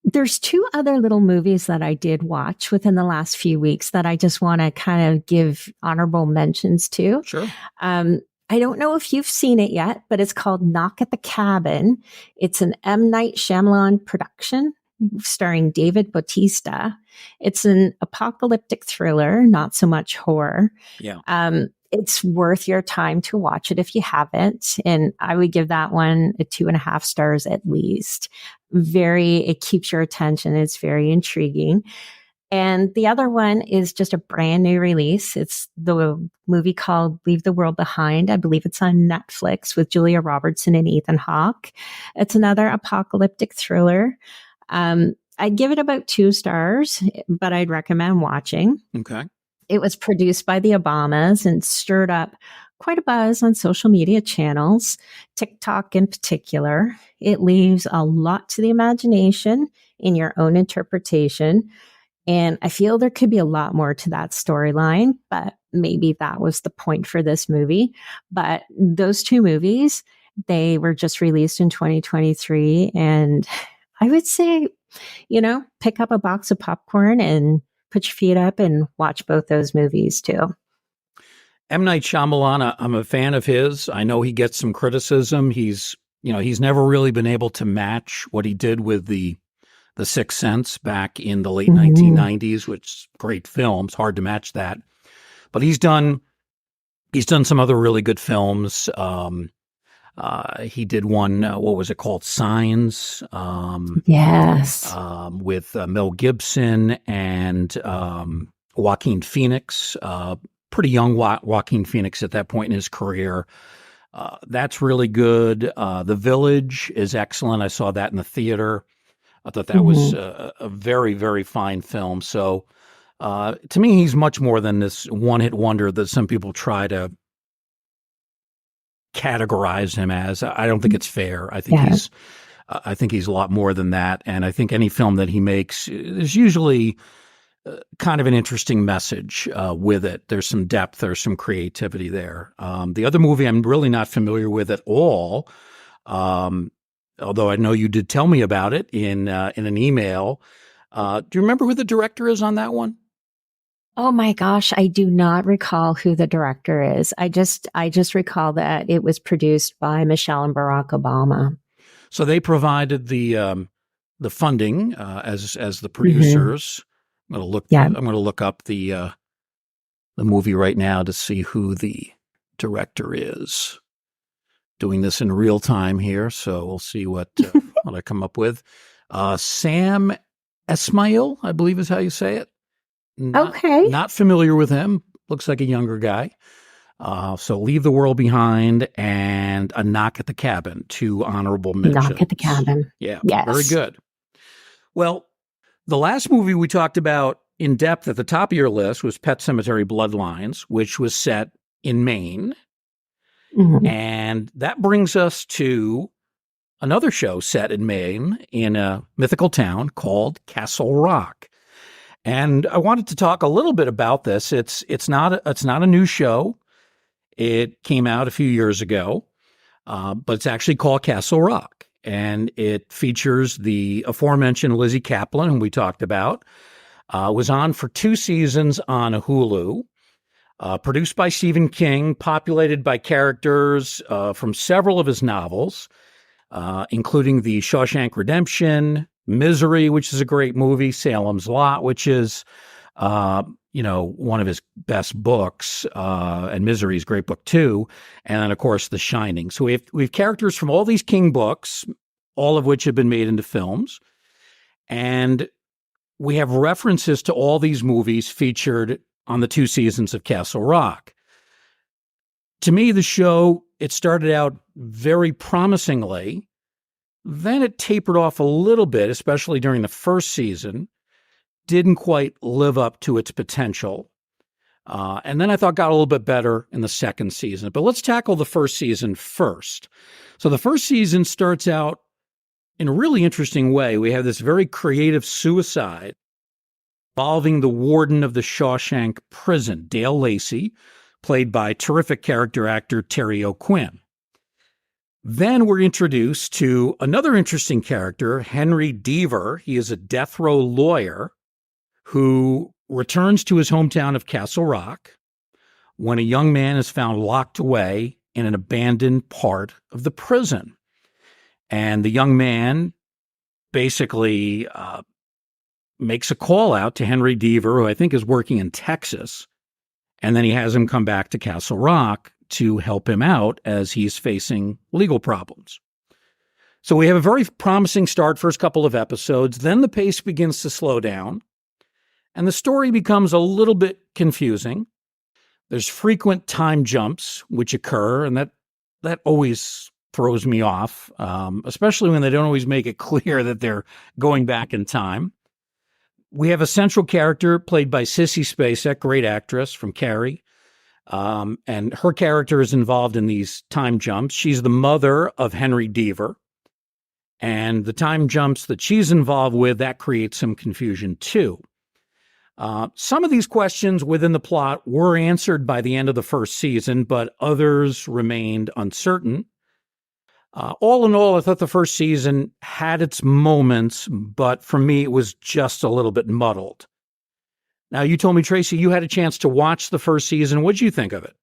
[SPEAKER 2] there's two other little movies that I did watch within the last few weeks that I just want to kind of give honorable mentions to.
[SPEAKER 1] Sure.
[SPEAKER 2] I don't know if you've seen it yet, but it's called Knock at the Cabin. It's an M. Night Shyamalan production starring David Bautista. It's an apocalyptic thriller, not so much horror.
[SPEAKER 1] Yeah.
[SPEAKER 2] It's worth your time to watch it if you haven't. And I would give that one a 2.5 stars at least. It keeps your attention. It's very intriguing. And the other one is just a brand new release. It's the movie called Leave the World Behind. I believe it's on Netflix with Julia Robertson and Ethan Hawke. It's another apocalyptic thriller. I'd give it about 2 stars, but I'd recommend watching.
[SPEAKER 1] Okay.
[SPEAKER 2] It was produced by the Obamas and stirred up quite a buzz on social media channels, TikTok in particular. It leaves a lot to the imagination in your own interpretation. And I feel there could be a lot more to that storyline, but maybe that was the point for this movie. But those 2 movies, they were just released in 2023. And I would say, pick up a box of popcorn and put your feet up and watch both those movies too.
[SPEAKER 1] M. Night Shyamalan, I'm a fan of his. I know he gets some criticism. He's never really been able to match what he did with the Sixth Sense back in the late 1990s, which great films, hard to match that. But he's done some other really good films. He did one, what was it called? Signs.
[SPEAKER 2] Yes.
[SPEAKER 1] With Mel Gibson and Joaquin Phoenix. Pretty young Joaquin Phoenix at that point in his career. That's really good. The Village is excellent. I saw that in the theater. I thought that was a very, very fine film. So to me, he's much more than this one-hit wonder that some people try to categorize him as. I don't think it's fair. I think he's a lot more than that. And I think any film that he makes is usually kind of an interesting message with it. There's some depth, there's some creativity there. The other movie I'm really not familiar with at all, although I know you did tell me about it in an email. Do you remember who the director is on that one?
[SPEAKER 2] Oh my gosh, I do not recall who the director is. I just recall that it was produced by Michelle and Barack Obama.
[SPEAKER 1] So they provided the funding as the producers. I'm going to look up the movie right now to see who the director is. Doing this in real time here, so we'll see what I come up with. Sam Esmail, I believe is how you say it. Not familiar with him. Looks like a younger guy. So Leave the World Behind and A Knock at the Cabin, 2 honorable mentions.
[SPEAKER 2] Knock at the Cabin.
[SPEAKER 1] Yeah,
[SPEAKER 2] yes.
[SPEAKER 1] Very good. Well, the last movie we talked about in depth at the top of your list was Pet Sematary Bloodlines, which was set in Maine. Mm-hmm. And that brings us to another show set in Maine in a mythical town called Castle Rock. And I wanted to talk a little bit about this. It's not a new show. It came out a few years ago, but it's actually called Castle Rock. And it features the aforementioned Lizzie Kaplan, whom we talked about. Was on for 2 seasons on Hulu. Produced by Stephen King, populated by characters from several of his novels, including The Shawshank Redemption, Misery, which is a great movie, Salem's Lot, which is, one of his best books, and Misery is a great book too, and then, of course, The Shining. So we have characters from all these King books, all of which have been made into films, and we have references to all these movies featured on the 2 seasons of Castle Rock. To me, the show, it started out very promisingly. Then it tapered off a little bit, especially during the first season. Didn't quite live up to its potential. And then I thought got a little bit better in the second season. But let's tackle the first season first. So the first season starts out in a really interesting way. We have this very creative suicide involving the warden of the Shawshank prison, Dale Lacey, played by terrific character actor Terry O'Quinn. Then we're introduced to another interesting character, Henry Deaver. He is a death row lawyer who returns to his hometown of Castle Rock when a young man is found locked away in an abandoned part of the prison. And the young man basically makes a call out to Henry Deaver, who I think is working in Texas. And then he has him come back to Castle Rock to help him out as he's facing legal problems. So we have a very promising start, first couple of episodes. Then the pace begins to slow down, and the story becomes a little bit confusing. There's frequent time jumps which occur, and that always throws me off, especially when they don't always make it clear that they're going back in time. We have a central character played by Sissy Spacek, great actress from Carrie. And her character is involved in these time jumps. She's the mother of Henry Deaver. And the time jumps that she's involved with, that creates some confusion too. Some of these questions within the plot were answered by the end of the first season, but others remained uncertain. All in all, I thought the first season had its moments, but for me, it was just a little bit muddled. Now, you told me, Tracy, you had a chance to watch the first season. What did you think of it?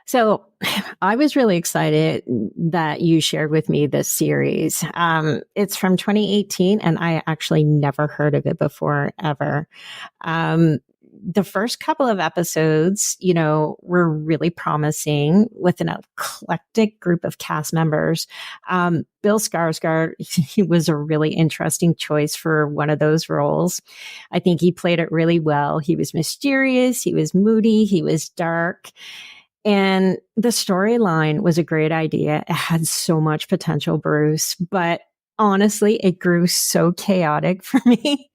[SPEAKER 2] So I was really excited that you shared with me this series. It's from 2018, and I actually never heard of it before, ever. The first couple of episodes, were really promising with an eclectic group of cast members. Bill Skarsgård, he was a really interesting choice for one of those roles. I think he played it really well. He was mysterious, he was moody, he was dark. And the storyline was a great idea. It had so much potential, Bruce, but honestly, it grew so chaotic for me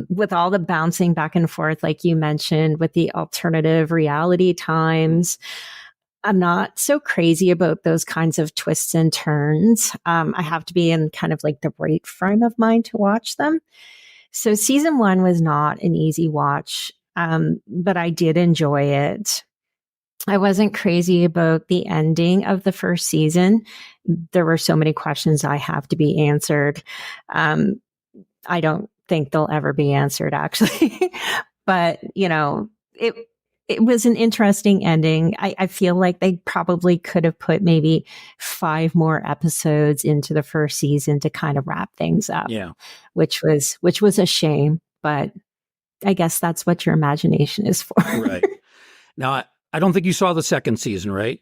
[SPEAKER 2] with all the bouncing back and forth, like you mentioned, with the alternative reality times. I'm not so crazy about those kinds of twists and turns. I have to be in kind of like the right frame of mind to watch them. So season 1 was not an easy watch, but I did enjoy it. I wasn't crazy about the ending of the first season. There were so many questions I have to be answered. I don't think they'll ever be answered, actually. But, it was an interesting ending. I feel like they probably could have put maybe 5 more episodes into the first season to kind of wrap things up.
[SPEAKER 1] Yeah.
[SPEAKER 2] Which was a shame, but I guess that's what your imagination is for.
[SPEAKER 1] Right. Now, I don't think you saw the second season, right?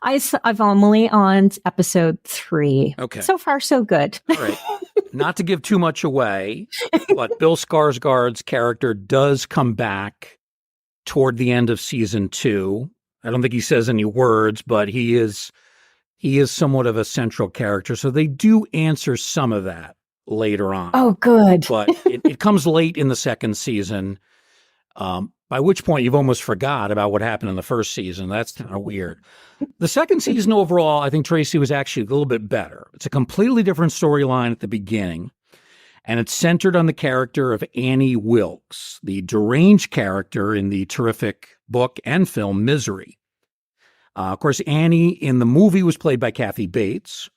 [SPEAKER 2] I've only on episode 3.
[SPEAKER 1] Okay.
[SPEAKER 2] So far, so good.
[SPEAKER 1] All right. Not to give too much away, but Bill Skarsgård's character does come back toward the end of season 2. I don't think he says any words, but he is somewhat of a central character. So they do answer some of that later on.
[SPEAKER 2] Oh, good.
[SPEAKER 1] But it comes late in the second season. By which point you've almost forgot about what happened in the first season. That's kind of weird. The second season overall, I think, Tracy, was actually a little bit better. It's a completely different storyline at the beginning, and it's centered on the character of Annie Wilkes, the deranged character in the terrific book and film Misery. Of course, Annie in the movie was played by Kathy Bates.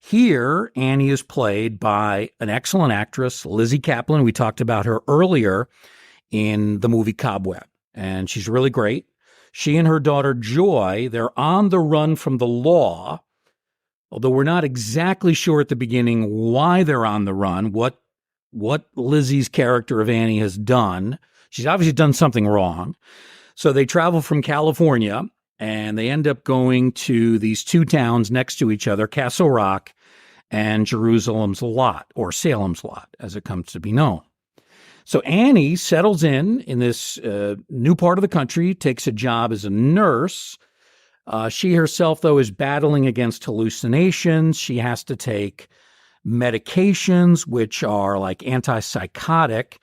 [SPEAKER 1] Here, Annie is played by an excellent actress, Lizzie Kaplan. We talked about her earlier in the movie Cobweb, and she's really great. She and her daughter Joy, they're on the run from the law, although we're not exactly sure at the beginning why they're on the run, what Lizzie's character of Annie has done. She's obviously done something wrong. So they travel from California, and they end up going to these 2 towns next to each other, Castle Rock and Jerusalem's Lot, or Salem's Lot, as it comes to be known. So Annie settles in this new part of the country, takes a job as a nurse. She herself, though, is battling against hallucinations. She has to take medications, which are like antipsychotic.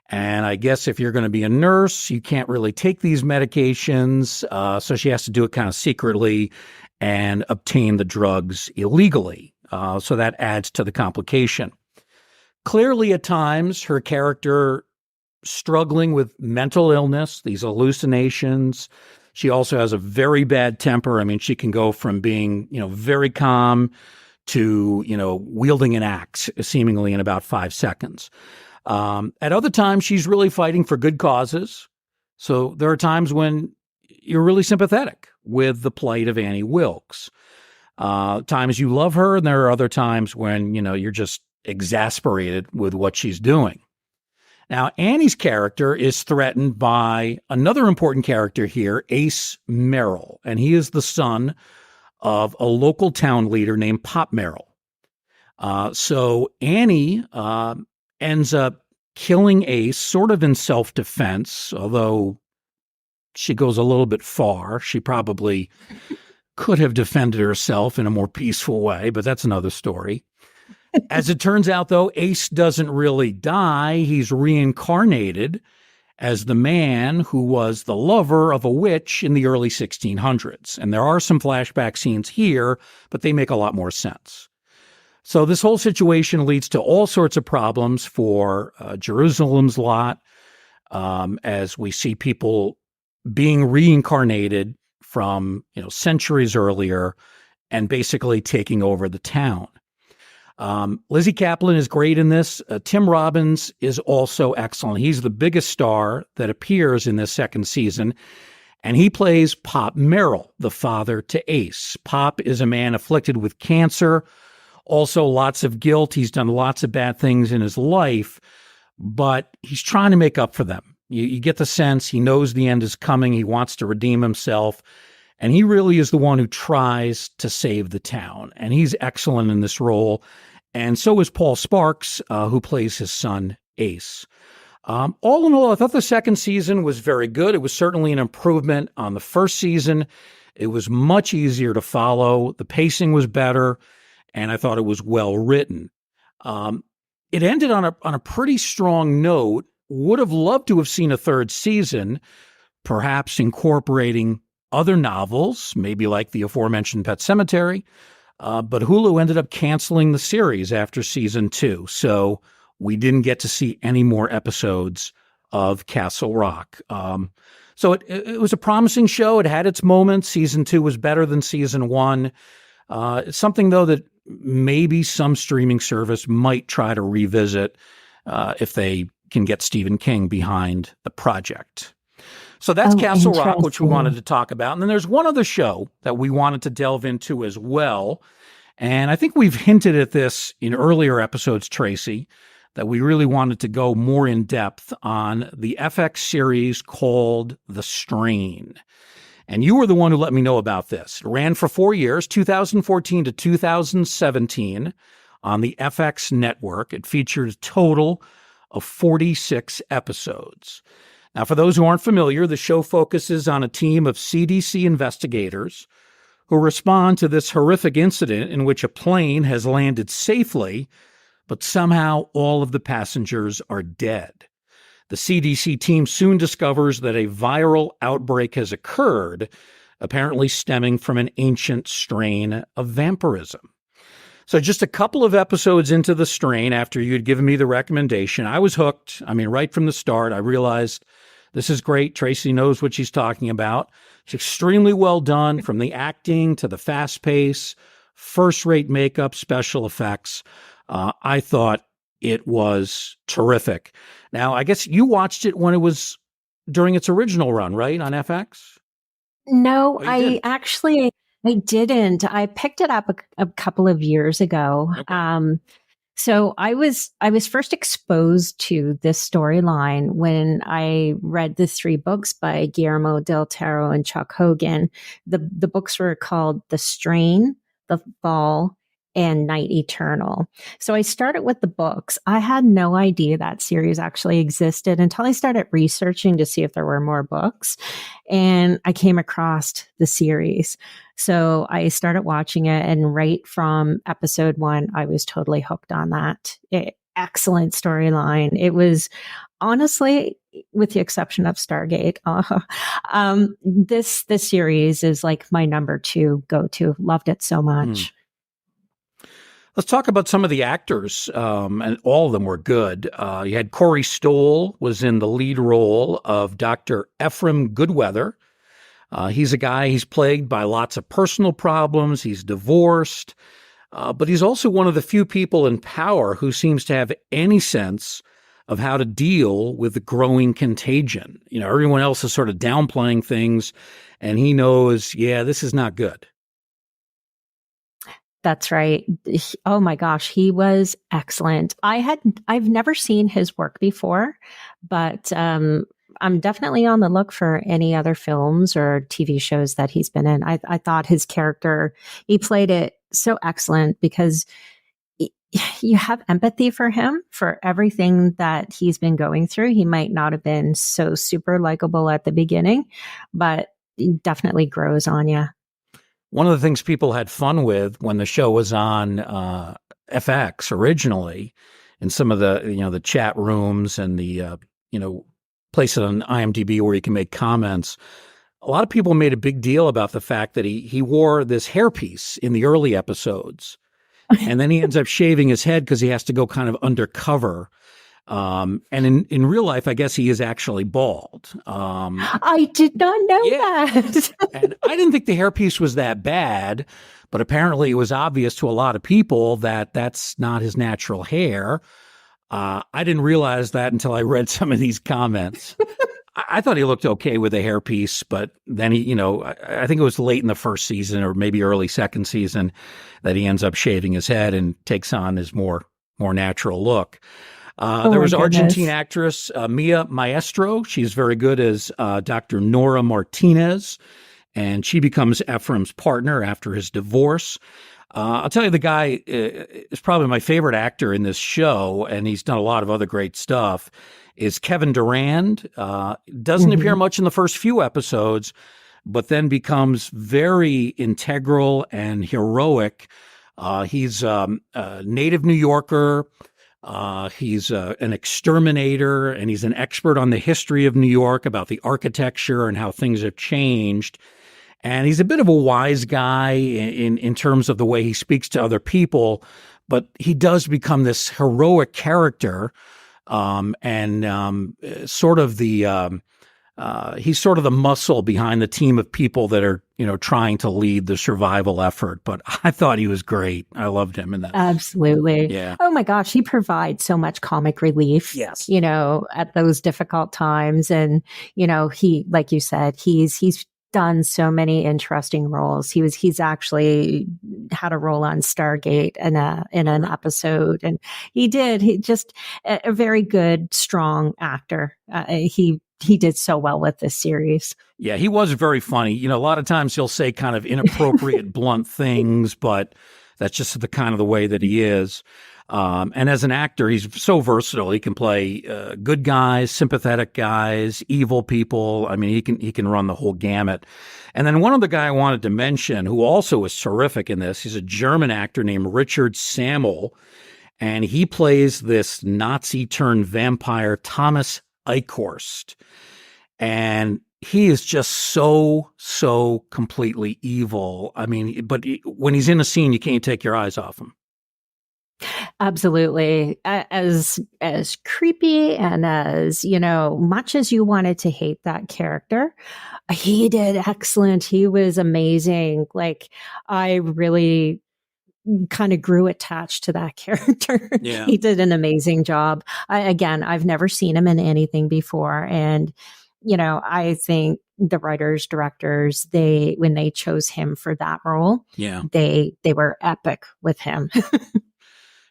[SPEAKER 1] And I guess if you're going to be a nurse, you can't really take these medications. So she has to do it kind of secretly and obtain the drugs illegally. So that adds to the complication. Clearly, at times, her character struggling with mental illness, these hallucinations. She also has a very bad temper. I mean, she can go from being, very calm to, wielding an axe seemingly in about 5 seconds. At other times, she's really fighting for good causes. So there are times when you're really sympathetic with the plight of Annie Wilkes. Times you love her, and there are other times when, you're just exasperated with what she's doing. Now, Annie's character is threatened by another important character here, Ace Merrill, and he is the son of a local town leader named Pop Merrill. So Annie ends up killing Ace sort of in self-defense, although she goes a little bit far. She probably could have defended herself in a more peaceful way, but that's another story. As it turns out, though, Ace doesn't really die. He's reincarnated as the man who was the lover of a witch in the early 1600s. And there are some flashback scenes here, but they make a lot more sense. So this whole situation leads to all sorts of problems for Jerusalem's lot, as we see people being reincarnated from centuries earlier and basically taking over the town. Lizzie Kaplan is great in this. Tim Robbins is also excellent. He's the biggest star that appears in this second season, and he plays Pop Merrill, the father to Ace. Pop is a man afflicted with cancer, also lots of guilt. He's done lots of bad things in his life, but he's trying to make up for them. You get the sense he knows the end is coming. He wants to redeem himself, and he really is the one who tries to save the town, and he's excellent in this role. And so is Paul Sparks, who plays his son, Ace. All in all, I thought the second season was very good. It was certainly an improvement on the first season. It was much easier to follow. The pacing was better, and I thought it was well written. It ended on a pretty strong note. Would have loved to have seen a third season, perhaps incorporating other novels, maybe like the aforementioned Pet Sematary. But Hulu ended up canceling the series after season 2. So we didn't get to see any more episodes of Castle Rock. So it was a promising show. It had its moments. Season 2 was better than season 1. It's something, though, that maybe some streaming service might try to revisit if they can get Stephen King behind the project. So that's Castle Rock, which we wanted to talk about. And then there's one other show that we wanted to delve into as well. And I think we've hinted at this in earlier episodes, Tracy, that we really wanted to go more in depth on the FX series called The Strain. And you were the one who let me know about this. It ran for 4 years, 2014 to 2017, on the FX network. It featured a total of 46 episodes. Now, for those who aren't familiar, the show focuses on a team of CDC investigators who respond to this horrific incident in which a plane has landed safely, but somehow all of the passengers are dead. The CDC team soon discovers that a viral outbreak has occurred, apparently stemming from an ancient strain of vampirism. So just a couple of episodes into The Strain, after you'd given me the recommendation, I was hooked. I mean, right from the start, I realized this is great. Tracy knows what she's talking about. It's extremely well done, from the acting to the fast pace, first-rate makeup, special effects. I thought it was terrific. Now, I guess you watched it when it was during its original run, right, on FX?
[SPEAKER 2] No, I didn't. I picked it up a couple of years ago.
[SPEAKER 1] Okay.
[SPEAKER 2] So I was first exposed to this storyline when I read the 3 books by Guillermo del Toro and Chuck Hogan. The books were called The Strain, The Fall, and Night Eternal. So I started with the books. I had no idea that series actually existed until I started researching to see if there were more books. And I came across the series. So I started watching it, and right from episode 1, I was totally hooked on that. Excellent storyline. It was honestly, with the exception of Stargate, this series is like my number 2 go-to. Loved it so much.
[SPEAKER 1] Let's talk about some of the actors, and all of them were good. You had Corey Stoll was in the lead role of Dr. Ephraim Goodweather. He's a guy, he's plagued by lots of personal problems. He's divorced, but he's also one of the few people in power who seems to have any sense of how to deal with the growing contagion. Everyone else is sort of downplaying things, and he knows, yeah, this is not good.
[SPEAKER 2] That's right. Oh my gosh, he was excellent. I've never seen his work before, but I'm definitely on the look for any other films or TV shows that he's been in. I thought his character, he played it so excellent because you have empathy for him for everything that he's been going through. He might not have been so super likable at the beginning, but he definitely grows on you.
[SPEAKER 1] One of the things people had fun with when the show was on FX originally, in some of the chat rooms and the place it on IMDb where you can make comments. A lot of people made a big deal about the fact that he wore this hairpiece in the early episodes, and then he ends up shaving his head because he has to go kind of undercover. And in real life, I guess he is actually bald.
[SPEAKER 2] I did not know that.
[SPEAKER 1] And I didn't think the hairpiece was that bad, but apparently it was obvious to a lot of people that that's not his natural hair. I didn't realize that until I read some of these comments. I thought he looked okay with the hairpiece, but then I think it was late in the first season or maybe early second season that he ends up shaving his head and takes on his more natural look. There was Argentine actress Mia Maestro. She's very good as Dr. Nora Martinez, and she becomes Ephraim's partner after his divorce. I'll tell you, the guy is probably my favorite actor in this show, and he's done a lot of other great stuff, is Kevin Durand. Doesn't appear much in the first few episodes, but then becomes very integral and heroic. He's a native New Yorker. He's an exterminator, and he's an expert on the history of New York, about the architecture and how things have changed. And he's a bit of a wise guy in terms of the way he speaks to other people, but he does become this heroic character, and sort of the he's sort of the muscle behind the team of people that are trying to lead the survival effort. But I thought he was great. I loved him in that.
[SPEAKER 2] Absolutely.
[SPEAKER 1] Yeah.
[SPEAKER 2] Oh my gosh, he provides so much comic relief.
[SPEAKER 1] Yes.
[SPEAKER 2] At those difficult times, and he, like you said, he's done so many interesting roles. He's actually had a role on Stargate in an episode, and he just a very good, strong actor. He did so well with this series.
[SPEAKER 1] Yeah, he was very funny. A lot of times he'll say kind of inappropriate, blunt things, but that's just the way that he is. And as an actor, he's so versatile. He can play good guys, sympathetic guys, evil people. I mean, he can run the whole gamut. And then one other guy I wanted to mention, who also is terrific in this, he's a German actor named Richard Sammel, and he plays this Nazi-turned-vampire Thomas Eichhorst. And he is just so completely evil. I mean, but when he's in a scene, you can't take your eyes off him.
[SPEAKER 2] Absolutely. As creepy and as, much as you wanted to hate that character, he did excellent. He was amazing. Like, I really kind of grew attached to that character.
[SPEAKER 1] Yeah.
[SPEAKER 2] He did an amazing job. I've never seen him in anything before. And, I think the writers, directors, when they chose him for that role, they were epic with him.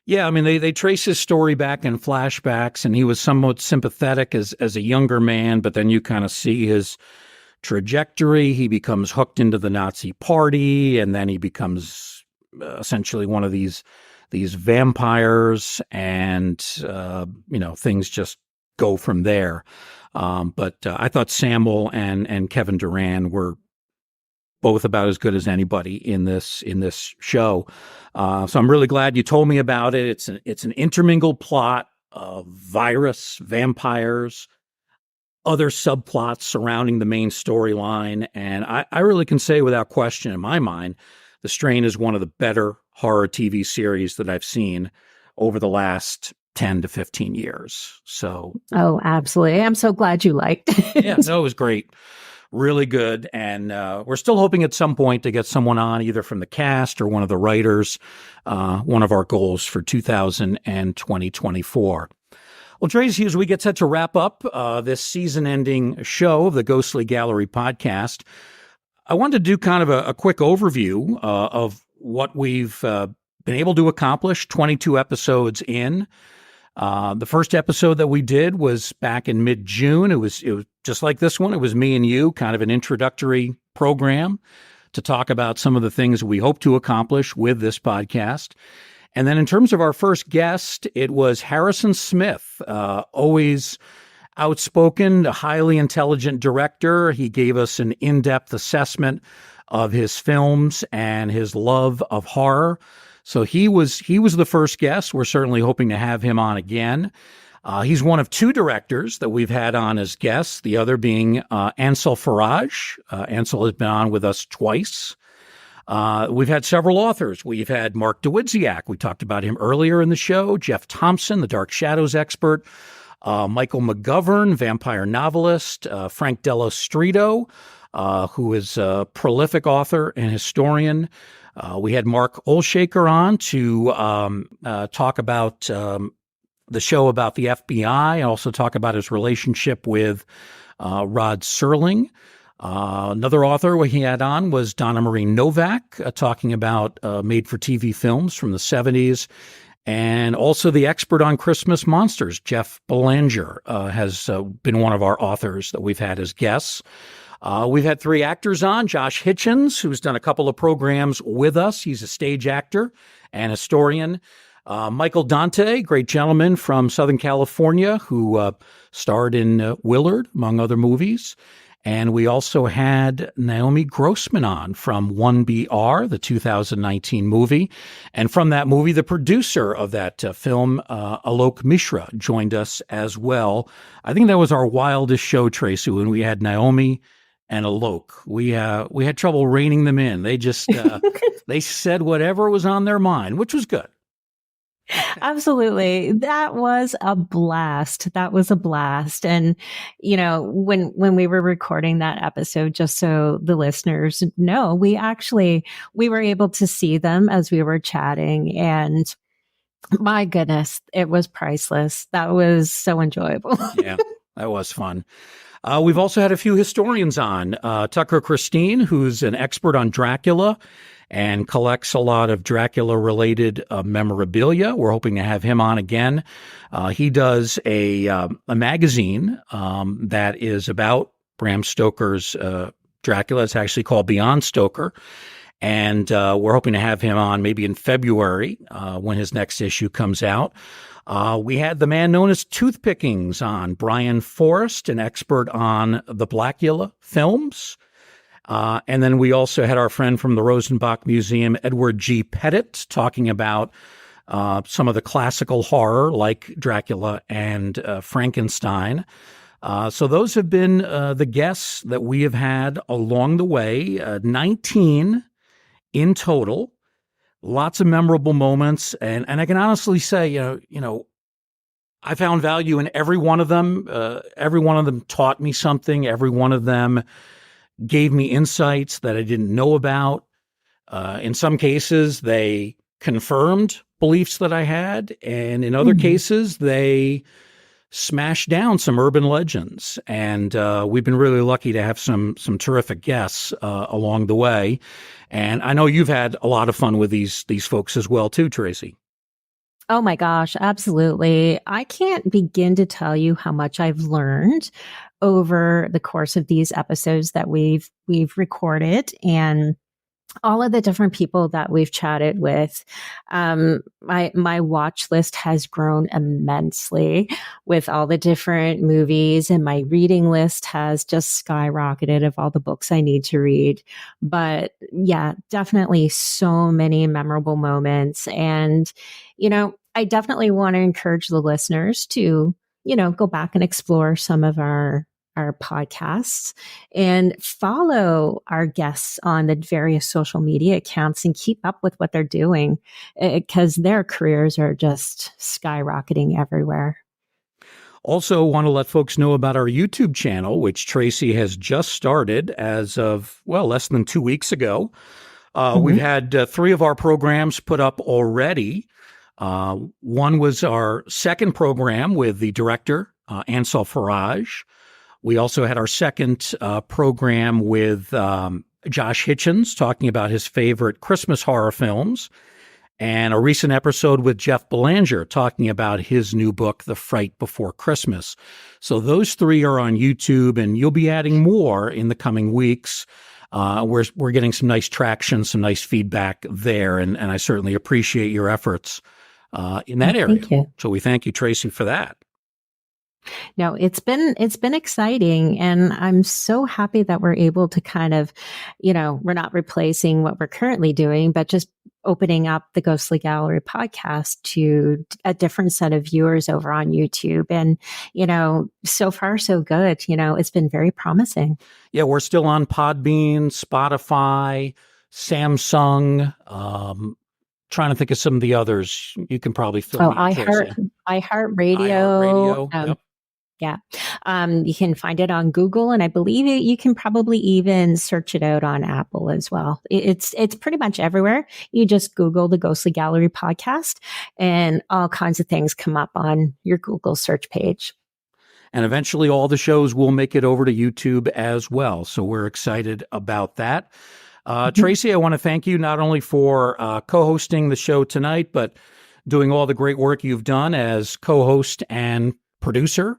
[SPEAKER 1] Yeah, I mean, they trace his story back in flashbacks, and he was somewhat sympathetic as a younger man, but then you kind of see his trajectory. He becomes hooked into the Nazi party, and then he becomes essentially one of these vampires, and things just go from there. But I thought Samuel and Kevin Durand were both about as good as anybody in this show. So I'm really glad you told me about it. It's an intermingled plot of virus, vampires, other subplots surrounding the main storyline. And I really can say without question in my mind, The Strain is one of the better horror TV series that I've seen over the last 10 to 15 years. So.
[SPEAKER 2] Oh, absolutely. I'm so glad you liked it.
[SPEAKER 1] Yeah, no, it was great. really good. And we're still hoping at some point to get someone on, either from the cast or one of the writers, one of our goals for 2024. Well, Tracy, as we get set to wrap up this season-ending show of the Ghostly Gallery podcast, I wanted to do kind of a quick overview of what we've been able to accomplish 22 episodes in. The first episode that we did was back in mid-June. It was just like this one. It was me and you, kind of an introductory program to talk about some of the things we hope to accomplish with this podcast. And then in terms of our first guest, it was Harrison Smith, always outspoken, a highly intelligent director. He gave us an in-depth assessment of his films and his love of horror. So he was the first guest. We're certainly hoping to have him on again. He's one of two directors that we've had on as guests, the other being Ansel Faraj. Ansel has been on with us twice. We've had several authors. We've had Mark Dawidziak. We talked about him earlier in the show. Jeff Thompson, the Dark Shadows expert. Michael McGovern, vampire novelist. Frank Dello Strito, who is a prolific author and historian. We had Mark Olshaker on to talk about the show about the FBI and also talk about his relationship with Rod Serling. Another author he had on was Donna Marie Novak, talking about made-for-TV films from the 70s. And also the expert on Christmas monsters, Jeff Belanger, has been one of our authors that we've had as guests. We've had three actors on. Josh Hitchens, who's done a couple of programs with us. He's a stage actor and historian. Michael Dante, great gentleman from Southern California, who starred in Willard, among other movies. And we also had Naomi Grossman on from 1BR, the 2019 movie. And from that movie, the producer of that film, Alok Mishra, joined us as well. I think that was our wildest show, Tracy, when we had Naomi and Alok. We had trouble reining them in. They just they said whatever was on their mind, which was good.
[SPEAKER 2] Absolutely. That was a blast. And, when we were recording that episode, just so the listeners know, we were able to see them as we were chatting, and my goodness, it was priceless. That was so enjoyable.
[SPEAKER 1] Yeah, that was fun. We've also had a few historians on. Tucker Christine, who's an expert on Dracula and collects a lot of Dracula-related memorabilia. We're hoping to have him on again. He does a magazine that is about Bram Stoker's Dracula. It's actually called Beyond Stoker. And we're hoping to have him on maybe in February when his next issue comes out. We had the man known as Toothpickings on, Brian Forrest, an expert on the Blackula films. And then we also had our friend from the Rosenbach Museum, Edward G. Pettit, talking about some of the classical horror like Dracula and Frankenstein. So those have been the guests that we have had along the way, 19 in total. Lots of memorable moments. And I can honestly say, I found value in every one of them. Every one of them taught me something. Every one of them gave me insights that I didn't know about. In some cases, they confirmed beliefs that I had. And in other cases, they smashed down some urban legends. And we've been really lucky to have some terrific guests along the way. And I know you've had a lot of fun with these folks as well, too, Tracy.
[SPEAKER 2] Oh my gosh, absolutely. I can't begin to tell you how much I've learned over the course of these episodes that we've recorded, and all of the different people that we've chatted with. My watch list has grown immensely with all the different movies, and my reading list has just skyrocketed of all the books I need to read. But yeah, definitely so many memorable moments. And, I definitely want to encourage the listeners to, go back and explore some of our podcasts and follow our guests on the various social media accounts and keep up with what they're doing, because their careers are just skyrocketing everywhere.
[SPEAKER 1] Also, want to let folks know about our YouTube channel, which Tracy has just started as of, well, less than 2 weeks ago. We've had 3 of our programs put up already. One was our second program with the director, Ansel Faraj. We also had our second program with Josh Hitchens talking about his favorite Christmas horror films, and a recent episode with Jeff Belanger talking about his new book, The Fright Before Christmas. So those 3 are on YouTube, and you'll be adding more in the coming weeks. We're getting some nice traction, some nice feedback there, and I certainly appreciate your efforts in that area.
[SPEAKER 2] Thank you.
[SPEAKER 1] So we thank you, Tracy, for that.
[SPEAKER 2] No, it's been exciting, and I'm so happy that we're able to kind of, we're not replacing what we're currently doing, but just opening up the Ghostly Gallery podcast to a different set of viewers over on YouTube. And, so far so good. It's been very promising.
[SPEAKER 1] Yeah, we're still on Podbean, Spotify, Samsung, trying to think of some of the others. You can probably fill me in, Tracy.
[SPEAKER 2] iHeartRadio.
[SPEAKER 1] Yep.
[SPEAKER 2] Yeah. You can find it on Google, and I believe you can probably even search it out on Apple as well. It's pretty much everywhere. You just Google the Ghostly Gallery podcast and all kinds of things come up on your Google search page.
[SPEAKER 1] And eventually all the shows will make it over to YouTube as well. So we're excited about that. Tracy, I want to thank you not only for co-hosting the show tonight, but doing all the great work you've done as co-host and producer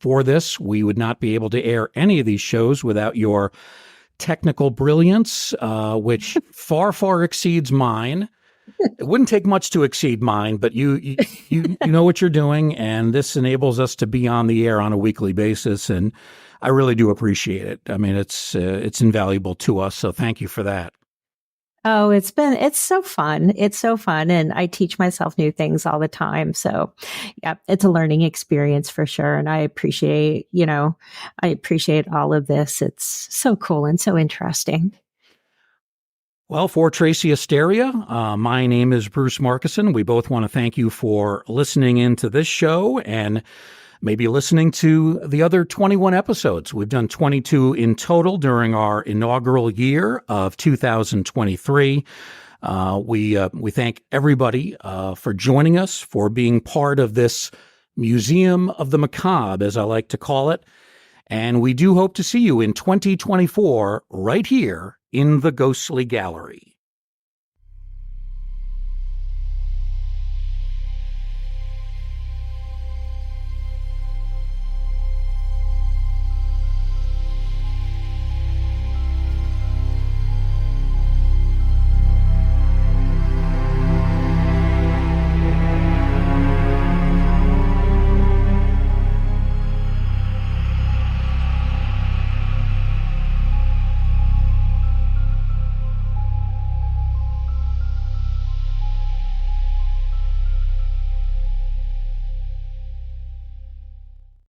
[SPEAKER 1] for this. We would not be able to air any of these shows without your technical brilliance, which far, far exceeds mine. It wouldn't take much to exceed mine, but you know what you're doing, and this enables us to be on the air on a weekly basis, and I really do appreciate it. I mean, it's invaluable to us, so thank you for that.
[SPEAKER 2] Oh, it's so fun. It's so fun. And I teach myself new things all the time. So yeah, it's a learning experience for sure. And I appreciate all of this. It's so cool and so interesting.
[SPEAKER 1] Well, for Tracy Asteria, my name is Bruce Markison. We both want to thank you for listening into this show and maybe listening to the other 21 episodes. We've done 22 in total during our inaugural year of 2023. We thank everybody for joining us, for being part of this Museum of the Macabre, as I like to call it. And we do hope to see you in 2024 right here in the Ghostly Gallery.